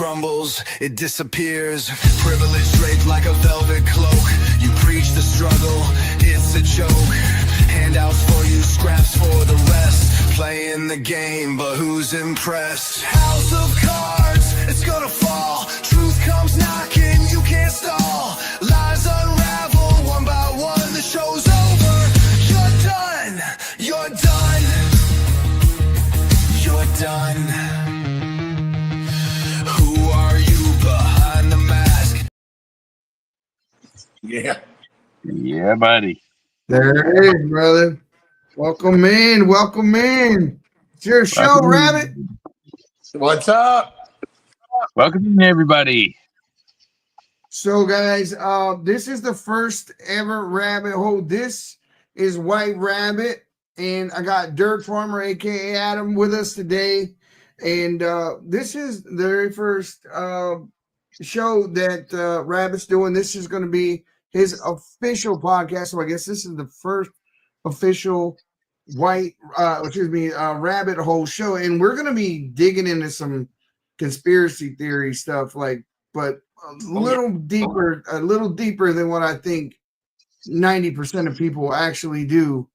crumbles, it disappears. Privilege draped like a velvet cloak. You preach the struggle, it's a joke. Handouts for you, scraps for the rest. Playing the game, but who's impressed? House of cards, it's gonna fall. Truth comes knocking, you can't stall. Lies unravel one by one, the show's over. You're done, you're done. You're done. Who are you behind the mask? Yeah. Yeah, buddy. There it is, brother. Welcome in. Welcome in. It's your show, Rabbit. What's up? Welcome in, everybody. So, guys, this is the first ever Rabbit Hole. This is White Rabbit, and I got Dirt Farmer, aka Adam, with us today. And this is the very first show that Rabbit's doing. This is going to be his official podcast. So I guess this is the first official Rabbit Hole show. And we're going to be digging into some conspiracy theory stuff, but a little deeper than what I think 90% of people actually do.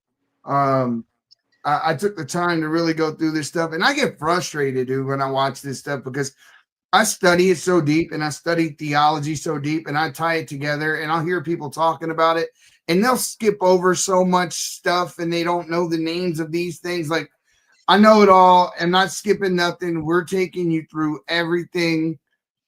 I took the time to really go through this stuff, and I get frustrated, dude, when I watch this stuff because I study it so deep, and I study theology so deep, and I tie it together, and I'll hear people talking about it, and they'll skip over so much stuff, and they don't know the names of these things. Like, I know it all. I'm not skipping nothing. We're taking you through everything.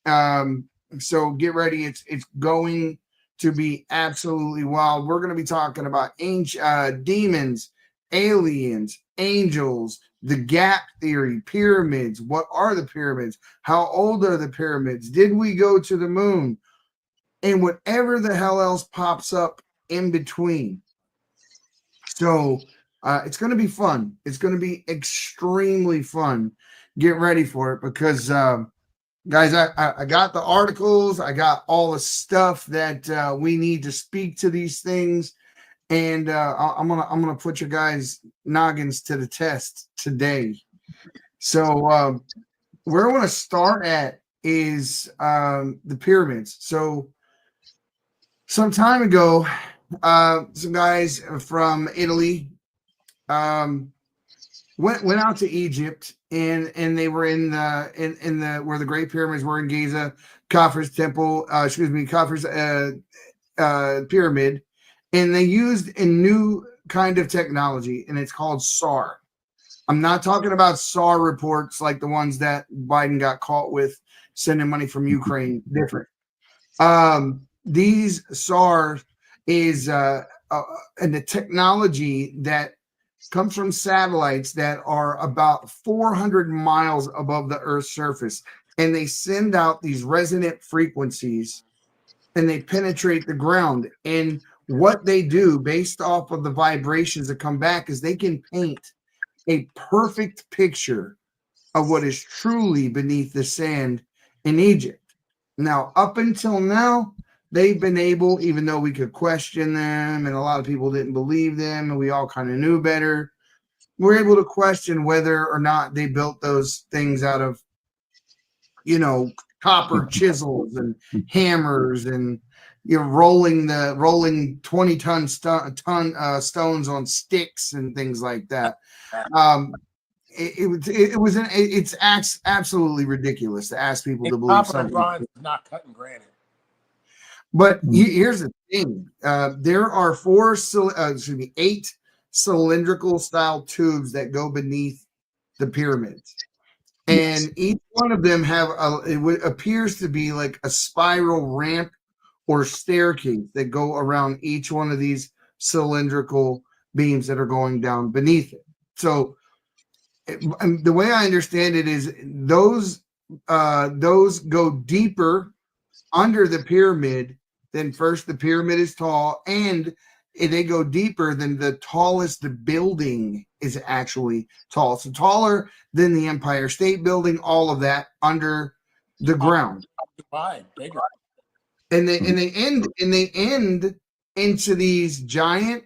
So get ready. It's going to be absolutely wild. We're going to be talking about ancient demons, aliens, angels, the gap theory, pyramids. What are the pyramids? How old are the pyramids? Did we go to the moon? And whatever the hell else pops up in between. So it's going to be fun. It's going to be extremely fun. Get ready for it because, guys, I got the articles. I got all the stuff that we need to speak to these things. And I'm gonna put your guys' noggins to the test today. So where I want to start at is the pyramids. So some time ago, some guys from Italy went out to Egypt, and they were in the where the Great Pyramids were in Giza, Khafre's temple. Khafre's pyramid. And they used a new kind of technology, and it's called SAR. I'm not talking about SAR reports like the ones that Biden got caught with sending money from Ukraine. Different. These SAR is and the technology that comes from satellites that are about 400 miles above the Earth's surface, and they send out these resonant frequencies, and they penetrate the ground. And what they do based off of the vibrations that come back is they can paint a perfect picture of what is truly beneath the sand in Egypt. Now, up until now, they've been able, even though we could question them and a lot of people didn't believe them and we all kind of knew better, we're able to question whether or not they built those things out of, copper chisels and hammers and rolling 20-ton stones on sticks and things like that. It's absolutely ridiculous to ask people to believe something. Copper is not cutting granite. But here's the thing: there are 8 cylindrical style tubes that go beneath the pyramids, and each one of them appears to be like a spiral ramp or staircase that go around each one of these cylindrical beams that are going down beneath it. So the way I understand it is those go deeper under the pyramid than first. The pyramid is tall, and they go deeper than the tallest building is actually tall. So taller than the Empire State Building, all of that under the ground. Bigger. And they end into these giant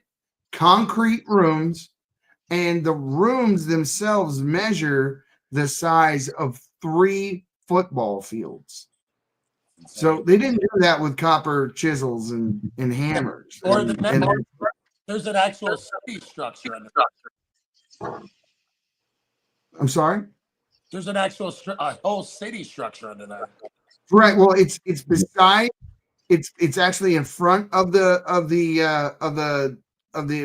concrete rooms, and the rooms themselves measure the size of 3 football fields. So they didn't do that with copper chisels and hammers. Or And there's an actual city structure under there. I'm sorry? There's an actual whole city structure under there. Right. Well, it's beside. It's actually in front of the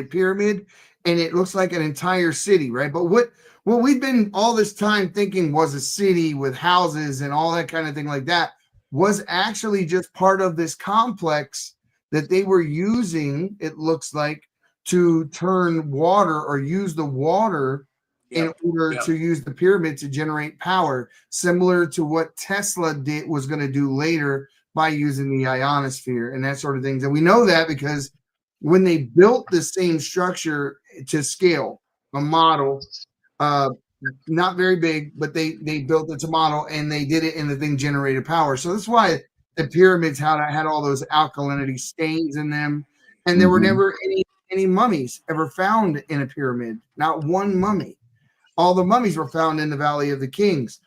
pyramid, and it looks like an entire city, right? But what we've been all this time thinking was a city with houses and all that kind of thing like that was actually just part of this complex that they were using, it looks like, to turn water or use the water in order to use the pyramid to generate power, similar to what Tesla was going to do later by using the ionosphere and that sort of things. And we know that because when they built the same structure to scale, a model, not very big, but they built it to model, and they did it, and the thing generated power. So that's why the pyramids had all those alkalinity stains in them, and there were never any mummies ever found in a pyramid. Not one mummy. All the mummies were found in the Valley of the Kings.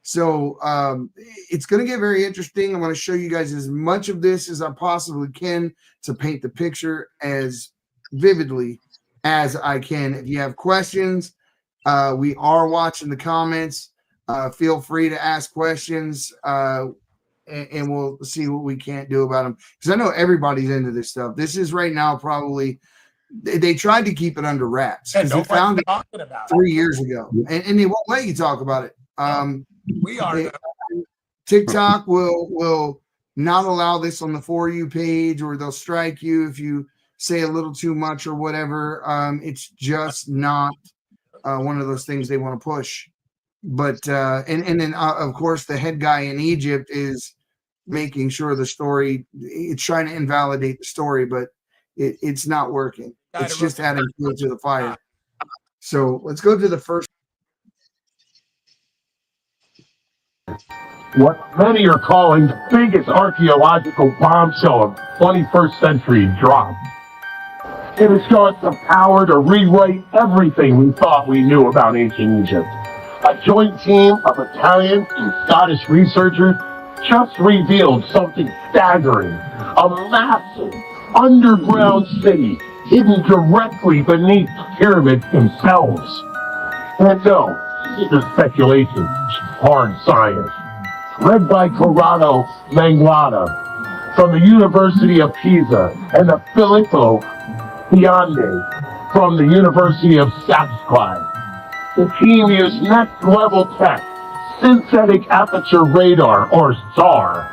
So it's going to get very interesting. I'm going to show you guys as much of this as I possibly can to paint the picture as vividly as I can. If you have questions, we are watching the comments. Feel free to ask questions, and we'll see what we can't do about them. Because I know everybody's into this stuff. This is right now probably they tried to keep it under wraps because they found it talking about 3 years ago, and they won't let you talk about it. We are. TikTok will not allow this on the For You page, or they'll strike you if you say a little too much or whatever. It's just not one of those things they want to push. But and then of course the head guy in Egypt is making sure the story, it's trying to invalidate the story, but it's not working. It's just adding fuel to the fire. So let's go to the first. What many are calling the biggest archaeological bombshell of 21st century dropped. It has shown us the power to rewrite everything we thought we knew about ancient Egypt. A joint team of Italian and Scottish researchers just revealed something staggering. A massive underground city hidden directly beneath the pyramids themselves. And no, this is speculation, hard science. Read by Corrado Manguata from the University of Pisa and the Filippo Biondi from the University of Saskatchewan. The team used next-level tech, synthetic aperture radar, or SAR.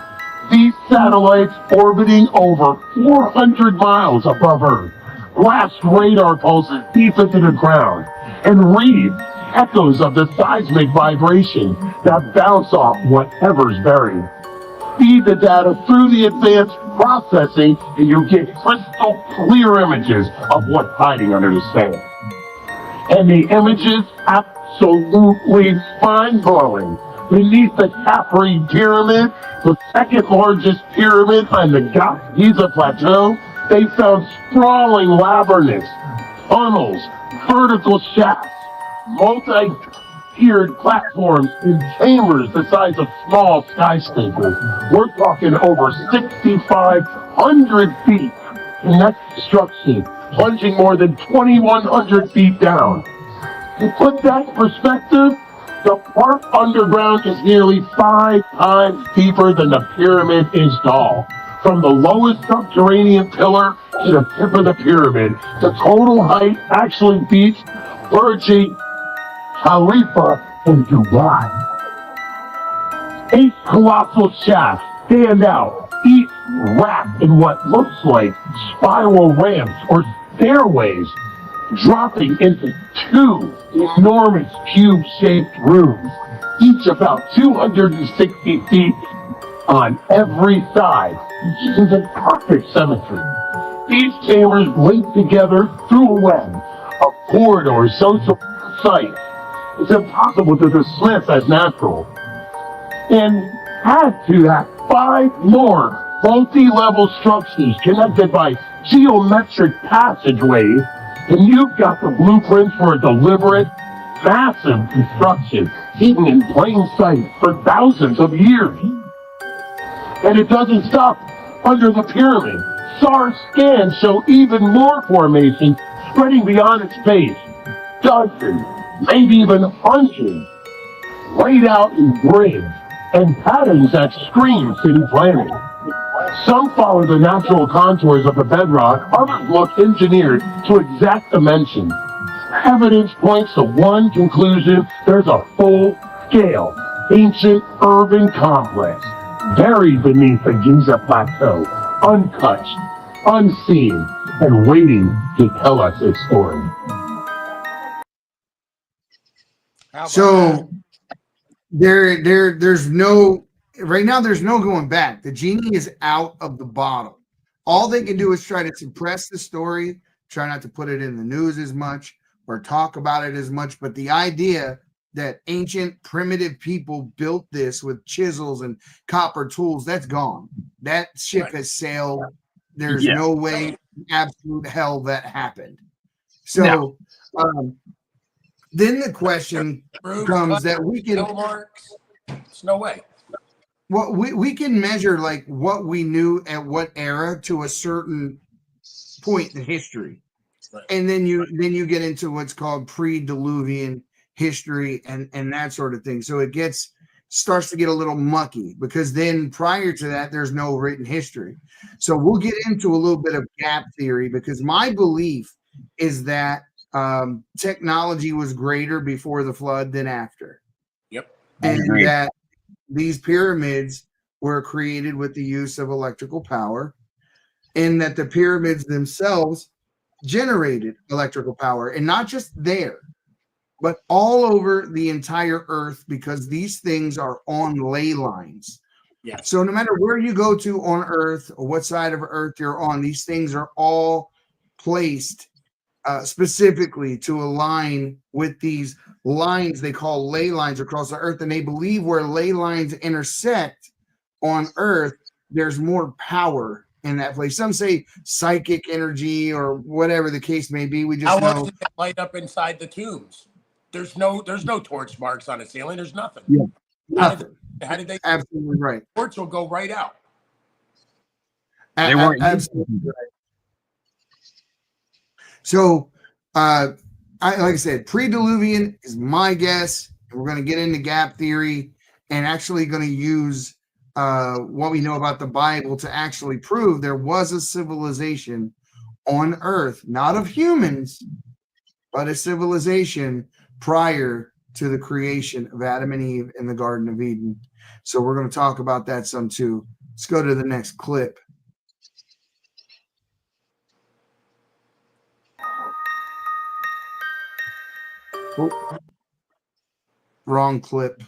These satellites orbiting over 400 miles above Earth blast radar pulses deep into the ground and read echoes of the seismic vibration that bounce off whatever's buried. Feed the data through the advanced processing and you get crystal clear images of what's hiding under the sand. And the images absolutely mind-blowing. Beneath the Khafre Pyramid, the second largest pyramid on the Giza Plateau, they found sprawling labyrinths, tunnels, vertical shafts, multi-tiered platforms, and chambers the size of small skyscrapers. We're talking over 6,500 feet in that construction, plunging more than 2,100 feet down. To put that in perspective, the part underground is nearly 5 times deeper than the pyramid is tall. From the lowest subterranean pillar to the tip of the pyramid, the total height actually beats Burj Khalifa in Dubai. 8 colossal shafts stand out, each wrapped in what looks like spiral ramps or stairways, dropping into 2 enormous cube-shaped rooms, each about 260 feet on every side, which is in perfect symmetry. These chambers link together through a web of corridors so precise it's impossible to dismiss as natural. And add to that 5 more multi-level structures connected by geometric passageways, and you've got the blueprints for a deliberate, massive construction hidden in plain sight for thousands of years. And it doesn't stop under the pyramid. SAR scans show even more formations spreading beyond its base. Dozens, maybe even hundreds, laid out in grids and patterns that scream city planning. Some follow the natural contours of the bedrock, others look engineered to exact dimensions. Evidence points to one conclusion: there's a full-scale, ancient urban complex buried beneath the Giza Plateau, untouched, unseen, and waiting to tell us its story. So there's no right now. There's no going back. The genie is out of the bottle. All they can do is try to suppress the story, try not to put it in the news as much or talk about it as much. But the idea that ancient primitive people built this with chisels and copper tools, that's gone. That ship has sailed. There's no way, absolute hell, that happened. So then the question comes that we can There's no way. Well, we can measure like what we knew at what era to a certain point in history. Right. And then you get into what's called pre-Diluvian history and that sort of thing. So it starts to get a little mucky because then prior to that, there's no written history. So we'll get into a little bit of gap theory because my belief is that technology was greater before the flood than after. Yep. And that these pyramids were created with the use of electrical power, and that the pyramids themselves generated electrical power, and not just there, but all over the entire earth, because these things are on ley lines. Yeah. So no matter where you go to on earth or what side of earth you're on, these things are all placed specifically to align with these lines they call ley lines across the earth. And they believe where ley lines intersect on earth, there's more power in that place. Some say psychic energy or whatever the case may be. We just How know. much did it light up inside the tombs? There's no torch marks on the ceiling. There's nothing. Yeah. Nothing. How did they? Absolutely right. Torch will go right out. They weren't Absolutely right. So, like I said, pre-Diluvian is my guess. We're going to get into gap theory and actually going to use what we know about the Bible to actually prove there was a civilization on Earth, not of humans, but a civilization prior to the creation of Adam and Eve in the Garden of Eden. So we're going to talk about that some too. Let's go to the next clip. Oh, wrong clip.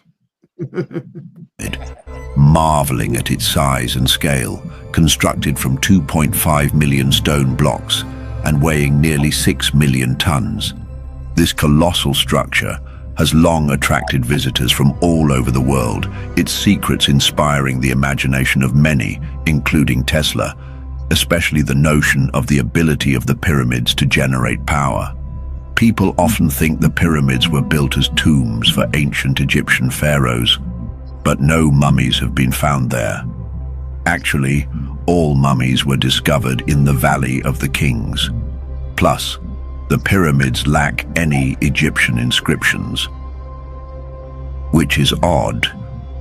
Marveling at its size and scale, constructed from 2.5 million stone blocks and weighing nearly 6 million tons. This colossal structure has long attracted visitors from all over the world, its secrets inspiring the imagination of many, including Tesla, especially the notion of the ability of the pyramids to generate power. People often think the pyramids were built as tombs for ancient Egyptian pharaohs, but no mummies have been found there. Actually, all mummies were discovered in the Valley of the Kings. Plus, the pyramids lack any Egyptian inscriptions, which is odd,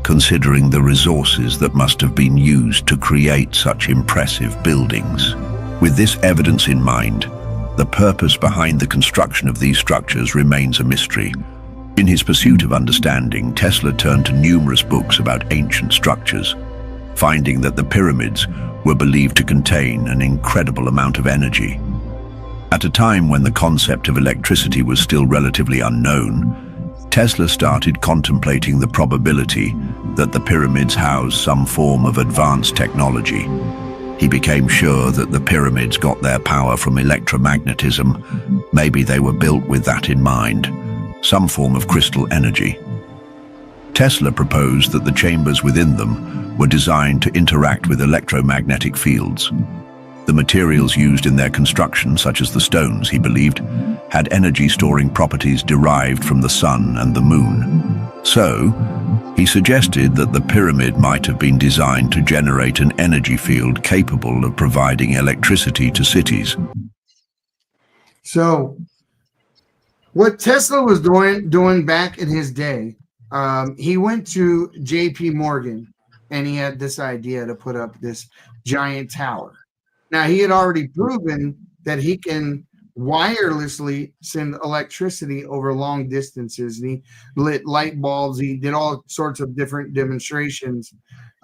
considering the resources that must have been used to create such impressive buildings. With this evidence in mind, the purpose behind the construction of these structures remains a mystery. In his pursuit of understanding, Tesla turned to numerous books about ancient structures, finding that the pyramids were believed to contain an incredible amount of energy. At a time when the concept of electricity was still relatively unknown, Tesla started contemplating the probability that the pyramids housed some form of advanced technology. He became sure that the pyramids got their power from electromagnetism. Maybe they were built with that in mind, some form of crystal energy. Tesla proposed that the chambers within them were designed to interact with electromagnetic fields. The materials used in their construction, such as the stones, he believed, had energy-storing properties derived from the sun and the moon. So, he suggested that the pyramid might have been designed to generate an energy field capable of providing electricity to cities. So, what Tesla was doing back in his day, he went to J.P. Morgan, and he had this idea to put up this giant tower. Now, he had already proven that he can wirelessly send electricity over long distances, and he lit light bulbs. He did all sorts of different demonstrations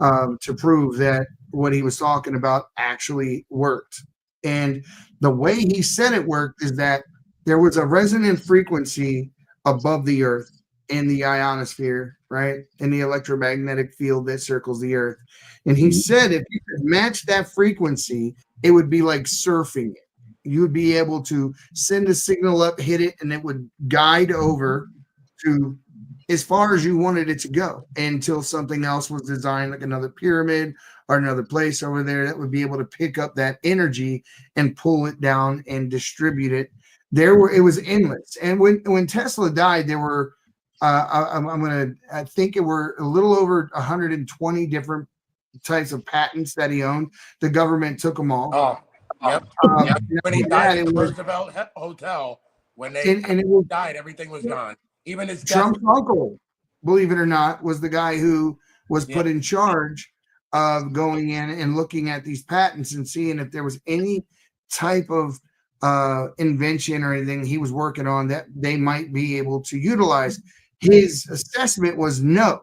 to prove that what he was talking about actually worked. And the way he said it worked is that there was a resonant frequency above the earth in the ionosphere, right? In the electromagnetic field that circles the earth. And he said if you could match that frequency, it would be like surfing it. You would be able to send a signal up, hit it, and it would guide over to as far as you wanted it to go until something else was designed, like another pyramid or another place over there that would be able to pick up that energy and pull it down and distribute it. It was endless. And when Tesla died, there were I think it were a little over 120 different types of patents that he owned. The government took them all. Oh, yep. Yep. When he died at the Roosevelt Hotel, when they died, everything was gone. Even his Trump's uncle, believe it or not, was the guy who was put in charge of going in and looking at these patents and seeing if there was any type of invention or anything he was working on that they might be able to utilize. His assessment was no.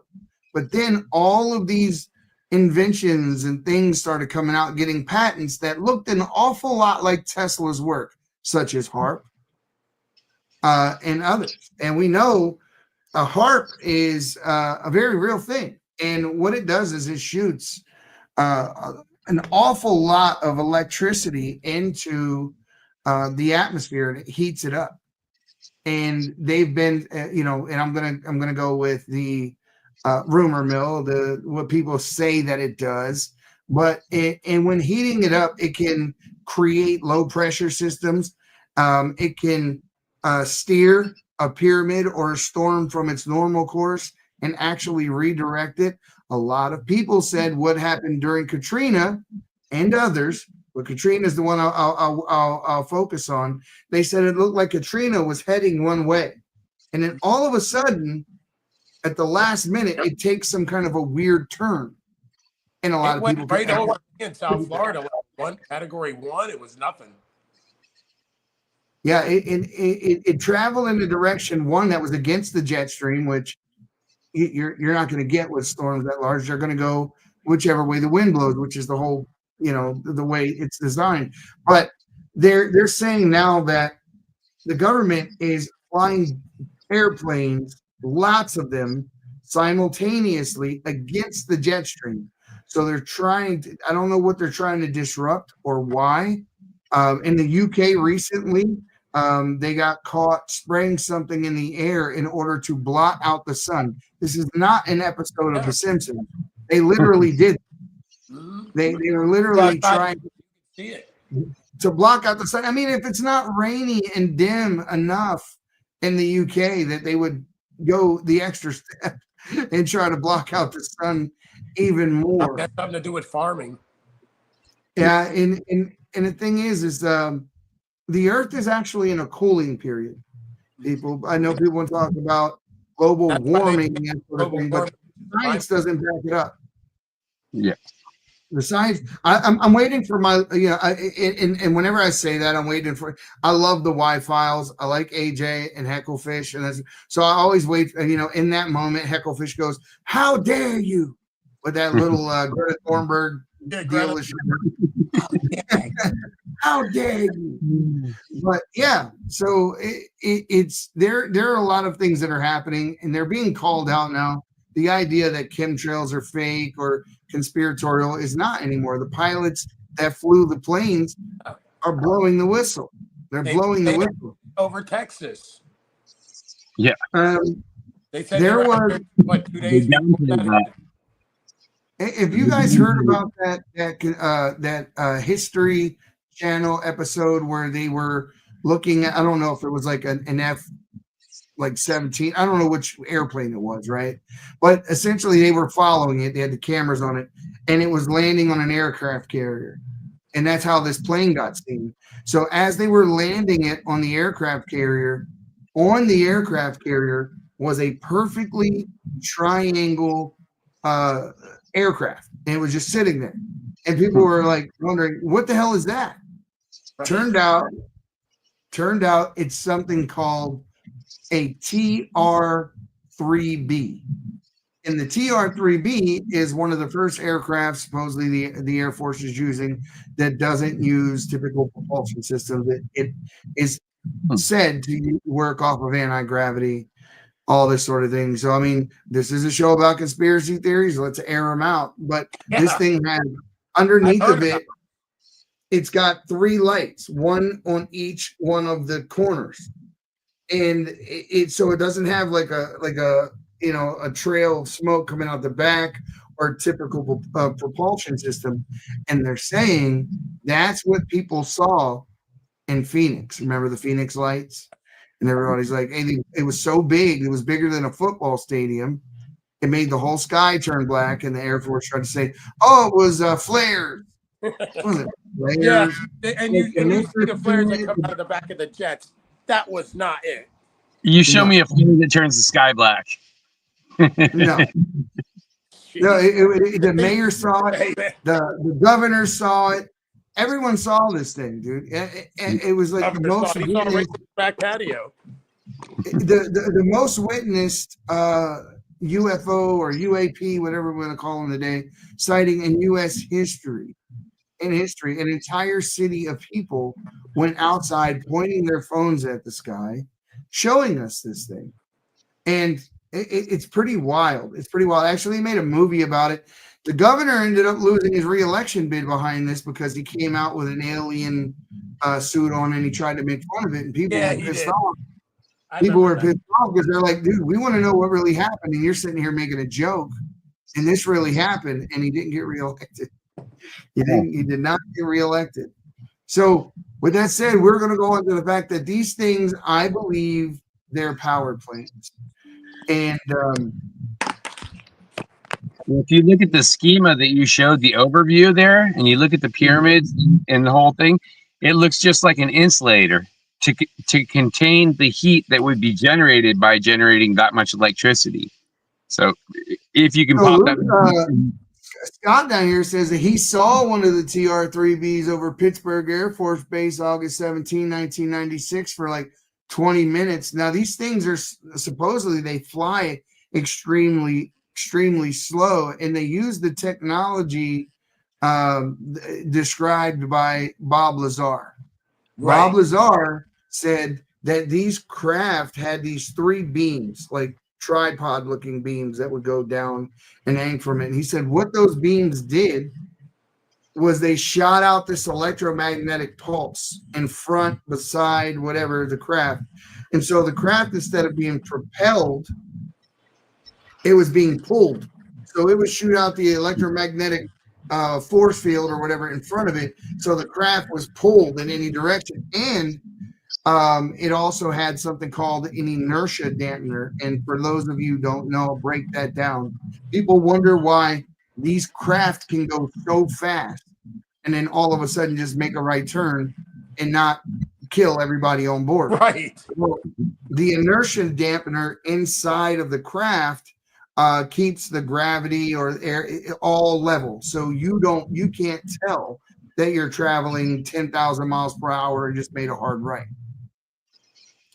But then all of these inventions and things started coming out, getting patents that looked an awful lot like Tesla's work, such as HAARP and others. And we know a HAARP is a very real thing. And what it does is it shoots an awful lot of electricity into the atmosphere, and it heats it up. And they've been, and I'm gonna go with the rumor mill, what people say that it does. But and when heating it up, it can create low pressure systems. It can steer a pyramid or a storm from its normal course and actually redirect it. A lot of people said what happened during Katrina and others, but Katrina is the one I'll focus on. They said it looked like Katrina was heading one way, and then all of a sudden, at the last minute, it takes some kind of a weird turn. And a lot of people right over in South Florida, category 1, it was nothing. Yeah, it traveled in the direction one that was against the jet stream, which you're not going to get with storms that large. They're going to go whichever way the wind blows, which is the whole, the way it's designed. But they're saying now that the government is flying airplanes, lots of them, simultaneously against the jet stream. So they're trying to, I don't know what they're trying to disrupt or why. In the UK recently, they got caught spraying something in the air in order to blot out the sun. This is not an episode of The Simpsons. They literally did. They were literally trying to see it, to block out the sun. I mean, if it's not rainy and dim enough in the UK, that they would go the extra step and try to block out the sun even more. That's something to do with farming. Yeah, and the thing is the Earth is actually in a cooling period. I know people talk about global warming and that sort of thing, but science doesn't back it up. Yeah. The science. I'm waiting for my. And whenever I say that, I'm waiting for. I love the Y files. I like AJ and Hecklefish, and so I always wait. In that moment, Hecklefish goes, "How dare you!" with that little Greta Thunberg deal. How dare you? But yeah, so it's there. There are a lot of things that are happening, and they're being called out now. The idea that chemtrails are fake or conspiratorial is not anymore. The pilots that flew the planes are blowing the whistle. They're blowing the whistle over Texas. Yeah. They said there was 2 days before that. If you guys heard about that history Channel episode where they were looking at, I don't know if it was like an F like 17. I don't know which airplane it was, right? But essentially they were following it. They had the cameras on it, and it was landing on an aircraft carrier. And that's how this plane got seen. So as they were landing it on the aircraft carrier, was a perfectly triangle aircraft. And it was just sitting there. And people were like wondering, what the hell is that? Turned out it's something called a TR-3B. And the TR-3B is one of the first aircraft supposedly the Air Force is using that doesn't use typical propulsion systems. It is said to work off of anti-gravity, all this sort of thing. So, I mean, this is a show about conspiracy theories. Let's air them out. But this thing has, underneath of it, it's got 3 lights, one on each one of the corners. And so it doesn't have like a trail of smoke coming out the back or typical propulsion system. And they're saying that's what people saw in Phoenix. Remember the Phoenix lights? And everybody's like, hey, it was so big. It was bigger than a football stadium. It made the whole sky turn black. And the Air Force tried to say, oh, it was flares. Was it flares? Yeah, and you see the flares that come out of the back of the jets. That was not it. You show me a flare that turns the sky black. No, the mayor saw it. The governor saw it. Everyone saw this thing, dude. It was like the most back patio. The most witnessed UFO or UAP, whatever we're going to call them today, sighting in U.S. history. In history, an entire city of people went outside pointing their phones at the sky, showing us this thing. And it's pretty wild. It's pretty wild. Actually, they made a movie about it. The governor ended up losing his re-election bid behind this because he came out with an alien suit on and he tried to make fun of it. And people were pissed off. People were pissed off because they're like, dude, we want to know what really happened. And you're sitting here making a joke. And this really happened. And he didn't get reelected. He did not get reelected. So with that said, we're going to go into the fact that these things, I believe, they're power plants. And if you look at the schema that you showed, the overview there, and you look at the pyramids and the whole thing, it looks just like an insulator to contain the heat that would be generated by generating that much electricity. So if you can pop that. Scott down here says that he saw one of the TR-3Bs over Pittsburgh Air Force Base August 17, 1996 for like 20 minutes. Now, these things are supposedly they fly extremely slow, and they use the technology described by Bob Lazar. Right. Bob Lazar said that these craft had these 3 beams, like tripod looking beams that would go down and hang from it. And he said what those beams did was they shot out this electromagnetic pulse in front, beside, whatever the craft. And so the craft, instead of being propelled, it was being pulled. So it would shoot out the electromagnetic force field or whatever in front of it. So the craft was pulled in any direction. And it also had something called an inertia dampener. And for those of you who don't know, I'll break that down. People wonder why these craft can go so fast and then all of a sudden just make a right turn and not kill everybody on board. Right. Well, the inertia dampener inside of the craft keeps the gravity or air all level. So you can't tell that you're traveling 10,000 miles per hour and just made a hard right.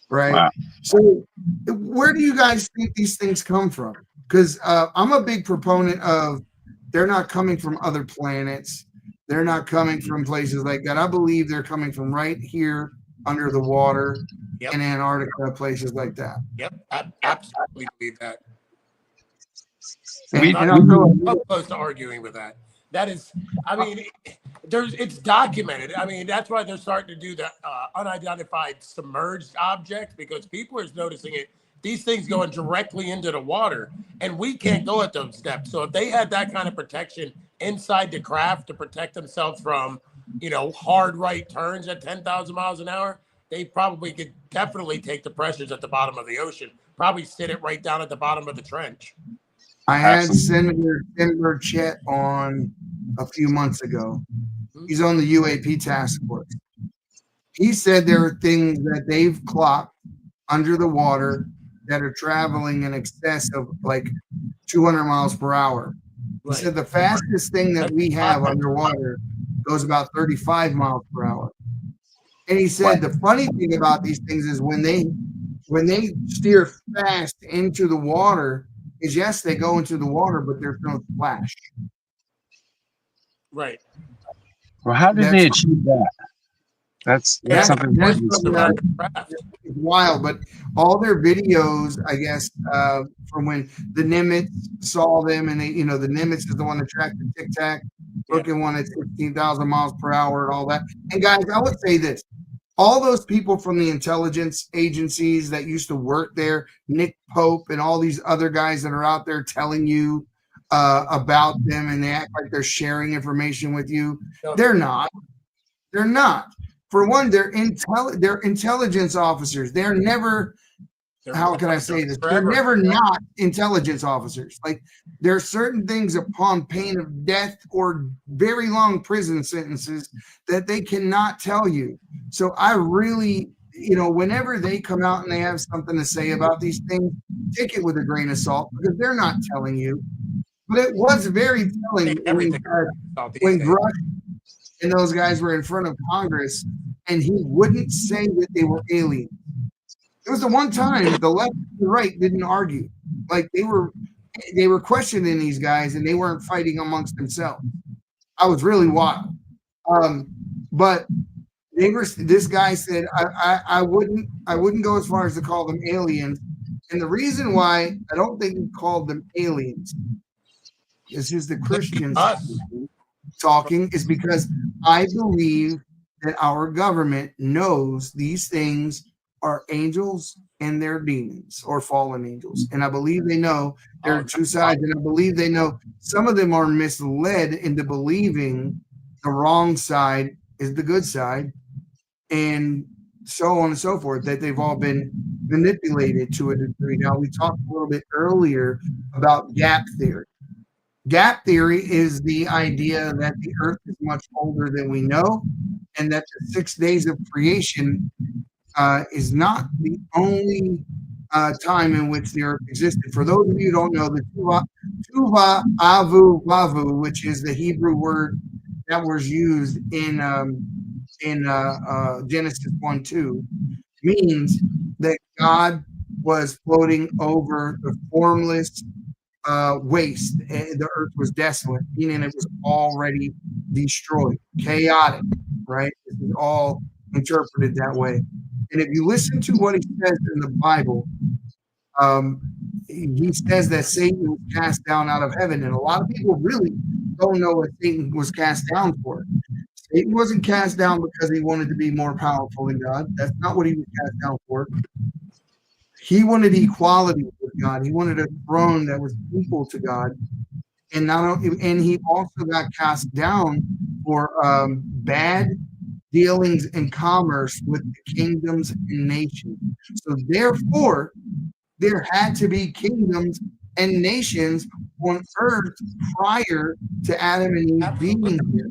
Right. Wow. So where do you guys think these things come from? Because I'm a big proponent of they're not coming from other planets. They're not coming from places like that. I believe they're coming from right here under the water in Antarctica, places like that. Yep. I absolutely believe that. And I'm close to arguing with that. That is, I mean, it's documented. I mean, that's why they're starting to do the unidentified submerged object, because people are noticing it. These things going directly into the water, and we can't go at those steps. So if they had that kind of protection inside the craft to protect themselves from hard right turns at 10,000 miles an hour, they probably could definitely take the pressures at the bottom of the ocean. Probably sit it right down at the bottom of the trench. I had Senator Tim Burchett on a few months ago. He's on the UAP task force. He said there are things that they've clocked under the water that are traveling in excess of like 200 miles per hour. He said the fastest thing that we have underwater goes about 35 miles per hour. And he said the funny thing about these things is when they steer fast into the water, is yes, they go into the water, but there's no splash. Right. Well, how did they achieve that? That's something that's Craft. it's wild. But all their videos, I guess, from when the Nimitz saw them, and they, the Nimitz is the one that tracked the Tic Tac, looking one at 16,000 miles per hour and all that. And guys, I would say this: all those people from the intelligence agencies that used to work there, Nick Pope and all these other guys that are out there telling you about them, and they act like they're sharing information with you. They're not. They're not. For one, they're intelligence officers. They're never, how can I say this? They're never not intelligence officers. Like, there are certain things upon pain of death or very long prison sentences that they cannot tell you. So I really, whenever they come out and they have something to say about these things, take it with a grain of salt, because they're not telling you. But it was very telling when Grush and those guys were in front of Congress, and he wouldn't say that they were aliens. It was the one time the left and the right didn't argue. Like, they were questioning these guys, and they weren't fighting amongst themselves. I was really wild. But this guy said I wouldn't go as far as to call them aliens. And the reason why I don't think he called them aliens, this is the Christians talking, is because I believe that our government knows these things are angels and they're demons or fallen angels. And I believe they know there are two sides, and I believe they know some of them are misled into believing the wrong side is the good side, and so on and so forth, that they've all been manipulated to a degree. Now, we talked a little bit earlier about gap theory. Gap theory is the idea that the earth is much older than we know, and that the 6 days of creation is not the only time in which the earth existed. For those of you who don't know, the tuva avu vavu, which is the Hebrew word that was used in Genesis 1:2, means that God was floating over the formless waste. The earth was desolate, meaning it was already destroyed, chaotic, right? This is all interpreted that way. And if you listen to what he says in the Bible, he says that Satan was cast down out of heaven. And a lot of people really don't know what Satan was cast down for. Satan wasn't cast down because he wanted to be more powerful than God. That's not what he was cast down for. He wanted equality with God. He wanted a throne that was equal to God. And he also got cast down for bad dealings in commerce with the kingdoms and nations. So therefore, there had to be kingdoms and nations on earth prior to Adam and Eve being here.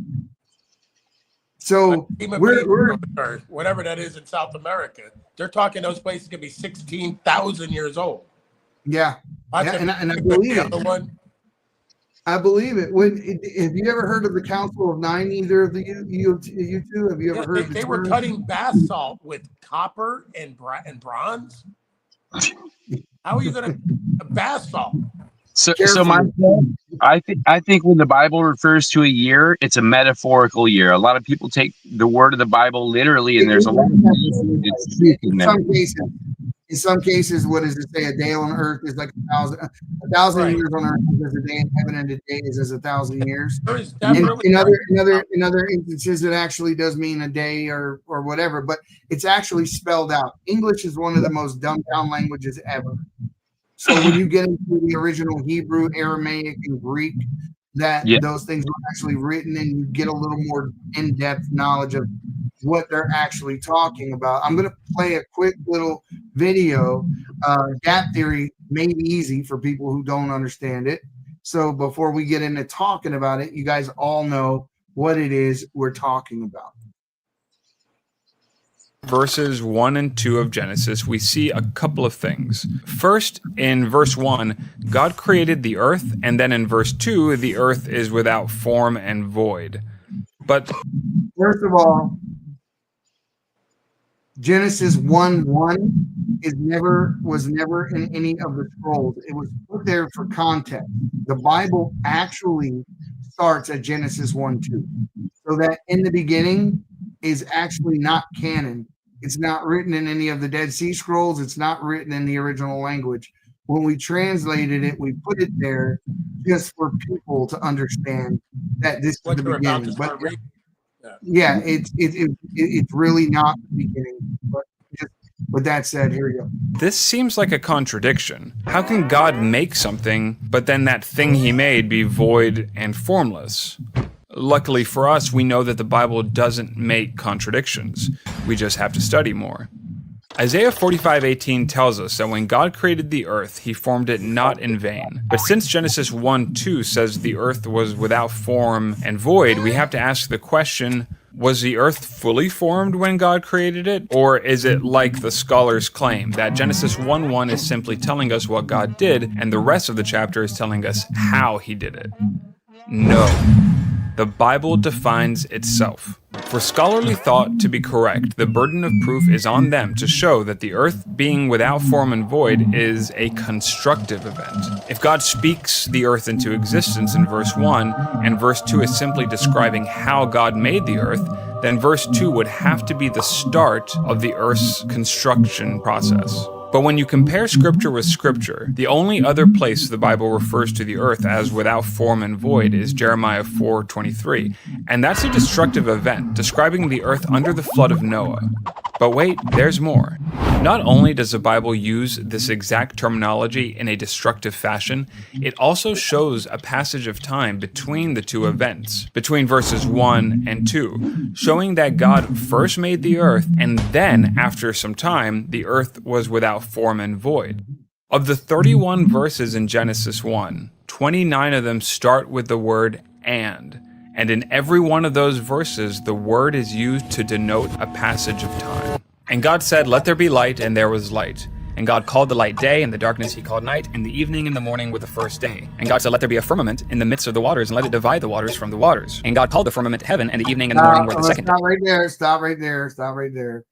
So we're whatever that is in South America, they're talking those places could be 16,000 years old. Yeah, and I believe it. I believe it. Have you ever heard of the Council of Nine? Either of you two? Have you ever heard? They were cutting bath salt with copper and bronze. How are you going to bath salt? So I think when the Bible refers to a year, it's a metaphorical year. A lot of people take the word of the Bible literally, and there's a lot of truth in there. In some cases, what does it say? A day on earth is like 1,000 years on earth is a day in heaven, and a day is as 1,000 years. In other instances, it actually does mean a day or whatever, but it's actually spelled out. English is one of the most dumbed down languages ever. So when you get into the original Hebrew, Aramaic, and Greek, that Yeah. those things were actually written, and you get a little more in-depth knowledge of what they're actually talking about. I'm going to play a quick little video. Gap theory may be easy for people who don't understand it. So before we get into talking about it, you guys all know what it is we're talking about. Verses 1 and 2 of Genesis, we see a couple of things. First, in verse 1, God created the earth, and then in verse 2, the earth is without form and void. But First of all, Genesis 1:1 was never in any of the scrolls. It was put there for context. The Bible actually starts at Genesis 1:2. So that in the beginning is actually not canon. It's not written in any of the Dead Sea Scrolls. It's not written in the original language. When we translated it, we put it there just for people to understand that this is What the you're about to beginning. But start reading. yeah, it's really not the beginning. But just with that said, here we go. this seems like a contradiction. How can God make something, but then that thing he made be void and formless? Luckily for us, we know that the Bible doesn't make contradictions. We just have to study more. Isaiah 45:18 tells us that when God created the earth, he formed it not in vain. But since Genesis 1:2 says the earth was without form and void, we have to ask the question, was the earth fully formed when God created it? Or is it like the scholars claim, that Genesis 1:1 is simply telling us what God did, and the rest of the chapter is telling us how he did it? No. The Bible defines itself. For scholarly thought to be correct, the burden of proof is on them to show that the earth being without form and void is a constructive event. If God speaks the earth into existence in verse 1, and verse 2 is simply describing how God made the earth, then verse 2 would have to be the start of the earth's construction process. But when you compare scripture with scripture, the only other place the Bible refers to the earth as without form and void is Jeremiah 4:23, and that's a destructive event, describing the earth under the flood of Noah. But wait, there's more. Not only does the Bible use this exact terminology in a destructive fashion, it also shows a passage of time between the two events, between verses 1 and 2, showing that God first made the earth, and then, after some time, the earth was without form and void. Of the 31 verses in Genesis 1, 29 of them start with the word and in every one of those verses, the word is used to denote a passage of time. And God said, "Let there be light," and there was light. And God called the light day, and the darkness he called night, and the evening and the morning were the first day. And God said, "Let there be a firmament in the midst of the waters, and let it divide the waters from the waters." And God called the firmament heaven, and the evening and the morning were the second day. Stop right there. Stop right there. Stop right there.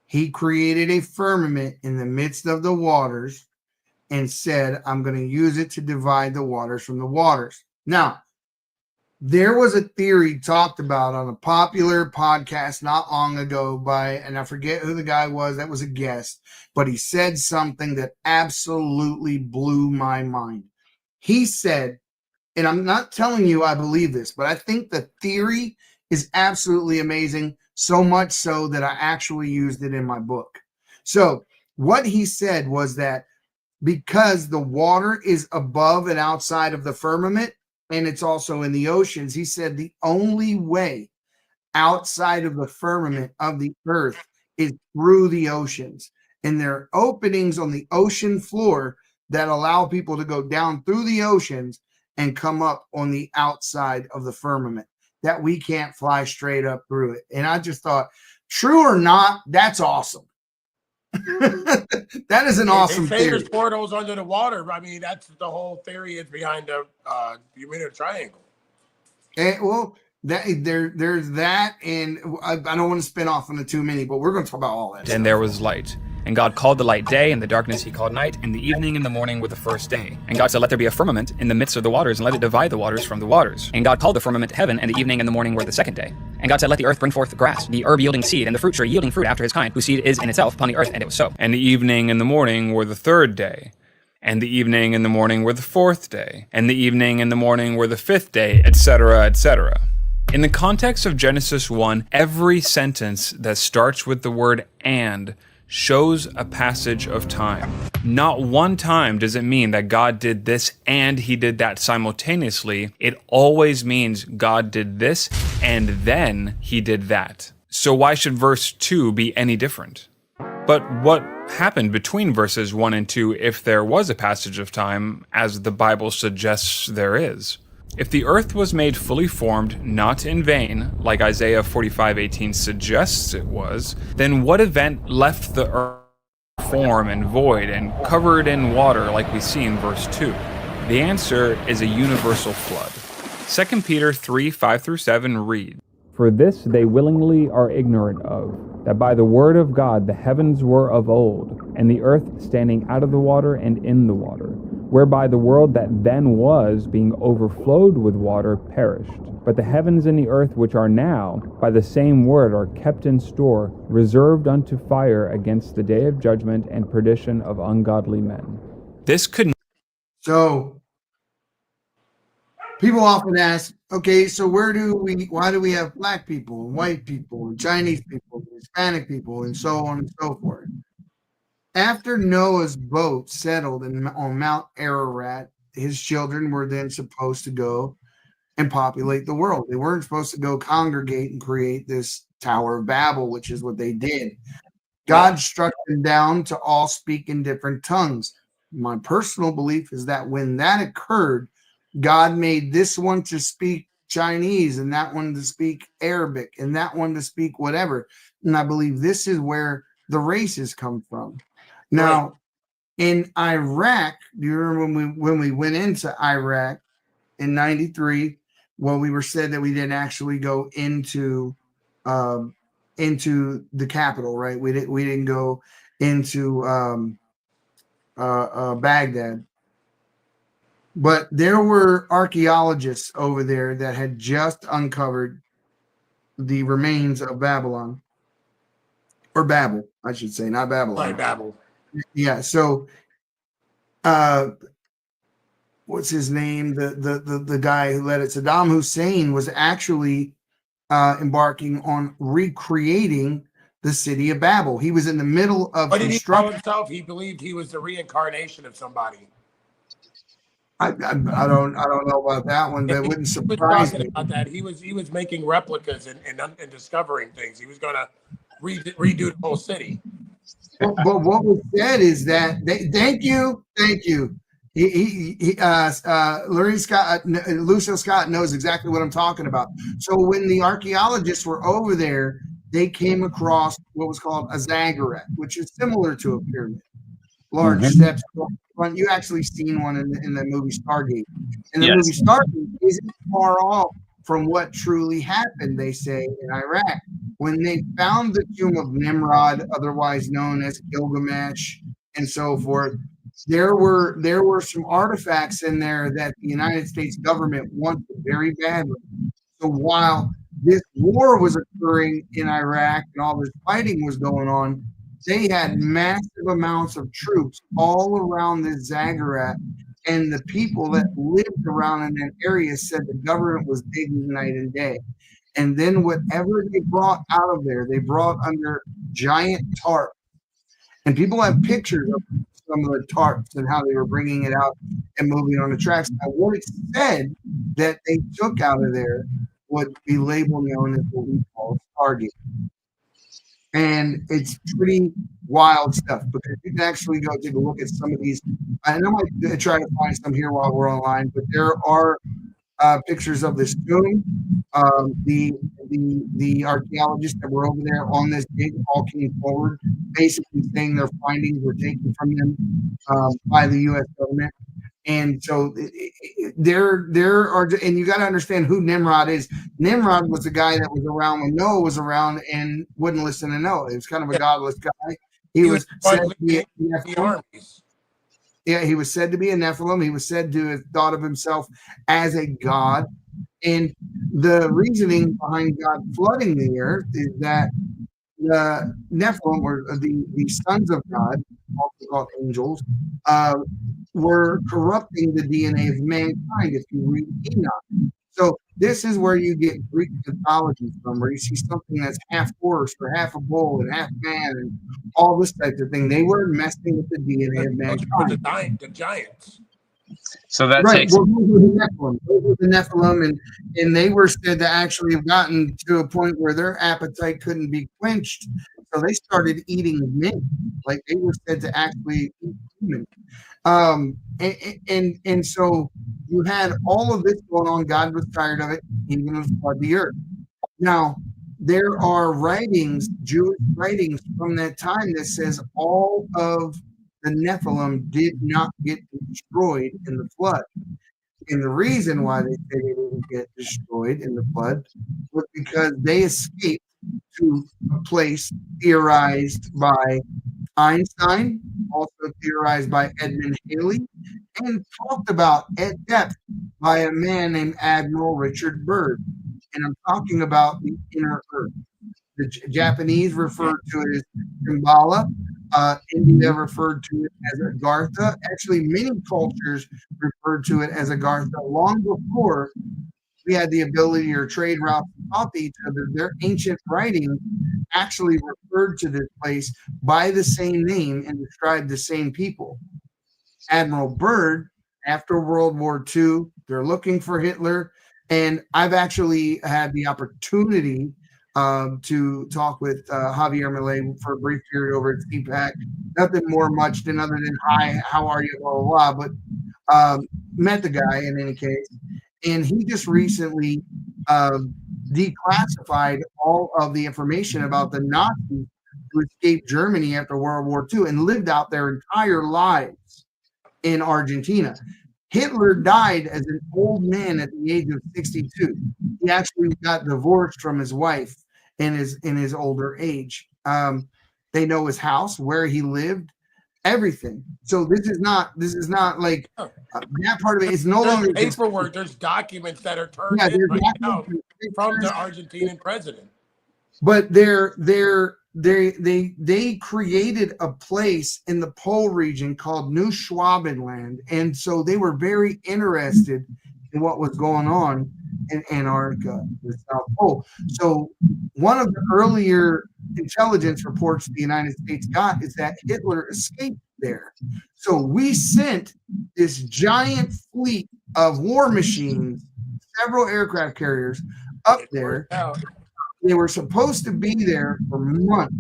He created a firmament in the midst of the waters and said, I'm going to use it to divide the waters from the waters. Now, there was a theory talked about on a popular podcast not long ago by, and I forget who the guy was that was a guest, but he said something that absolutely blew my mind. He said, and I'm not telling you I believe this, but I think the theory is absolutely amazing, so much so that I actually used it in my book. So what he said was that because the water is above and outside of the firmament, and it's also in the oceans, he said the only way outside of the firmament of the earth is through the oceans. And there are openings on the ocean floor that allow people to go down through the oceans and come up on the outside of the firmament, that we can't fly straight up through it. And I just thought, true or not, that's awesome. That is an awesome It favors theory. portals under the water. I mean, that's the whole theory is behind the Bermuda Triangle. And, well, there's that, and I don't want to spin off into too many, but we're going to talk about all that. And there was light. And God called the light day, and the darkness he called night, and the evening and the morning were the first day. And God said, "Let there be a firmament in the midst of the waters, and let it divide the waters from the waters." And God called the firmament heaven, and the evening and the morning were the second day. And God said, "Let the earth bring forth grass, the herb yielding seed, and the fruit tree yielding fruit after his kind, whose seed is in itself upon the earth." And it was so. And the evening and the morning were the third day. And the evening and the morning were the fourth day. And the evening and the morning were the fifth day, etc., etc. In the context of Genesis 1, every sentence that starts with the word "and" shows a passage of time. Not one time does it mean that God did this and he did that simultaneously. It always means God did this and then he did that. So why should verse 2 be any different? But what happened between verses 1 and 2 if there was a passage of time, as the Bible suggests there is? If the earth was made fully formed, not in vain, like Isaiah 45:18 suggests it was, then what event left the earth form and void and covered in water like we see in verse 2? The answer is a universal flood. 2 Peter 3:5-7 reads, "For this they willingly are ignorant of, that by the word of God the heavens were of old, and the earth standing out of the water and in the water, whereby the world that then was, being overflowed with water, perished. But the heavens and the earth which are now, by the same word are kept in store, reserved unto fire against the day of judgment and perdition of ungodly men." This could So people often ask, okay, so why do we have black people and white people and Chinese people and Hispanic people and so on and so forth? After Noah's boat settled on Mount Ararat, his children were then supposed to go and populate the world. They weren't supposed to go congregate and create this Tower of Babel, which is what they did. God struck them down to all speak in different tongues. My personal belief is that when that occurred, God made this one to speak Chinese and that one to speak Arabic and that one to speak whatever. And I believe this is where the races come from. Now, in Iraq, do you remember when we went into Iraq in '93? Well, we were said that we didn't actually go into the capital, right? We didn't go into Baghdad. But there were archaeologists over there that had just uncovered the remains of Babylon, or Babel, I should say, not Babylon. Right, Babel. Yeah. So, what's his name? The guy who led it, Saddam Hussein, was actually embarking on recreating the city of Babel. He was in the middle of What did he call construction. himself? He believed he was the reincarnation of somebody. I don't know about that one, but it wouldn't He was surprise talking me. about that. He was making replicas and discovering things. He was going to redo the whole city. But what was said is that thank you. Lucio Scott knows exactly what I'm talking about. So when the archaeologists were over there, they came across what was called a zaggurat, which is similar to a pyramid. Large steps. You actually seen one in the movie Stargate. And the movie Stargate isn't far off from what truly happened, they say, in Iraq. When they found the tomb of Nimrod, otherwise known as Gilgamesh, and so forth, there were some artifacts in there that the United States government wanted very badly. So while this war was occurring in Iraq and all this fighting was going on, they had massive amounts of troops all around this zaggurat, and the people that lived around in that area said the government was digging night and day. And then whatever they brought out of there, they brought under giant tarps. And people have pictures of some of the tarps and how they were bringing it out and moving on the tracks. Now, what it said that they took out of there would be labeled known as what we call Stargate. And it's pretty wild stuff because you can actually go take a look at some of these. And I might try to find some here while we're online, but there are pictures of this tomb. The archaeologists that were over there on this dig all came forward, basically saying their findings were taken from them by the U.S. government. And so there are, and you got to understand who Nimrod is. Nimrod was the guy that was around when Noah was around and wouldn't listen to Noah. He was kind of a godless guy. He was said to be a Nephilim. Yeah, he was said to be a Nephilim. He was said to have thought of himself as a god. And the reasoning behind God flooding the earth is that the Nephilim, or the sons of God, also called angels, were corrupting the DNA of mankind. If you read Enoch, So this is where you get Greek mythology from, where you see something that's half horse or half a bull and half man and all this type of thing. They were messing with the DNA of Those were mankind. the giants. So that Right. takes Well, those were the Nephilim. Those were the Nephilim, and they were said to actually have gotten to a point where their appetite couldn't be quenched. So they started eating men. Like they were said to actually eat humans. And so you had all of this going on. God was tired of it. He was going to flood the earth. Now, there are writings, Jewish writings from that time that says all of the Nephilim did not get destroyed in the flood. And the reason why they say they didn't get destroyed in the flood was because they escaped to a place theorized by Einstein, also theorized by Edmund Halley, and talked about at depth by a man named Admiral Richard Byrd. And I'm talking about the inner earth. The Japanese referred to it as Shambhala. India referred to it as Agartha. Actually, many cultures referred to it as Agartha long before we had the ability or trade routes to talk to each other. Their ancient writings actually referred to this place by the same name and described the same people. Admiral Byrd, after World War II, they're looking for Hitler. And I've actually had the opportunity to talk with Javier Milei for a brief period over at CPAC. Nothing more much than other than, hi, how are you, blah, blah, blah. But met the guy in any case. And he just recently declassified all of the information about the Nazis who escaped Germany after World War II and lived out their entire lives in Argentina. Hitler died as an old man at the age of 62. He actually got divorced from his wife in his older age. They know his house, where he lived, everything. So this is not like that part of it is no longer paperwork. There's documents that are turned in right now from the Argentinian president. But they created a place in the Pole region called New Schwabenland, and so they were very interested in what was going on in Antarctica, the South Pole. So one of the earlier intelligence reports the United States got is that Hitler escaped there. So we sent this giant fleet of war machines, several aircraft carriers up there. They were supposed to be there for months.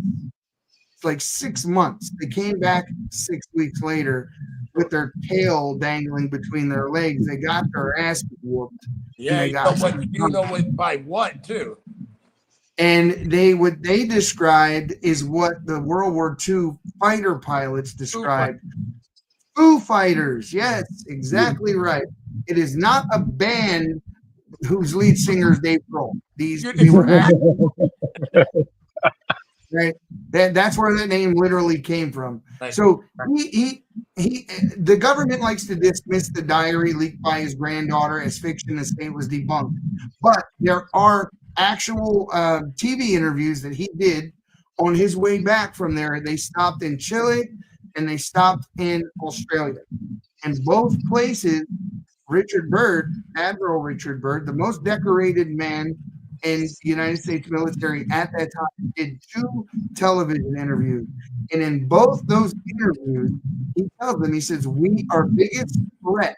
It's like 6 months. They came back 6 weeks later with their tail dangling between their legs. They got their ass whooped. Yeah, by what too? And they described is what the World War II fighter pilots described. Foo Fighters. Yes, exactly right. It is not a band whose lead singer is Dave Grohl. They were right. That's where that name literally came from. So the government likes to dismiss the diary leaked by his granddaughter as fiction and say it was debunked. But there are actual TV interviews that he did on his way back from there. They stopped in Chile and they stopped in Australia. And both places, Richard Byrd, Admiral Richard Byrd, the most decorated man in the United States military at that time, did 2 television interviews. And in both those interviews, he tells them, he says, our biggest threat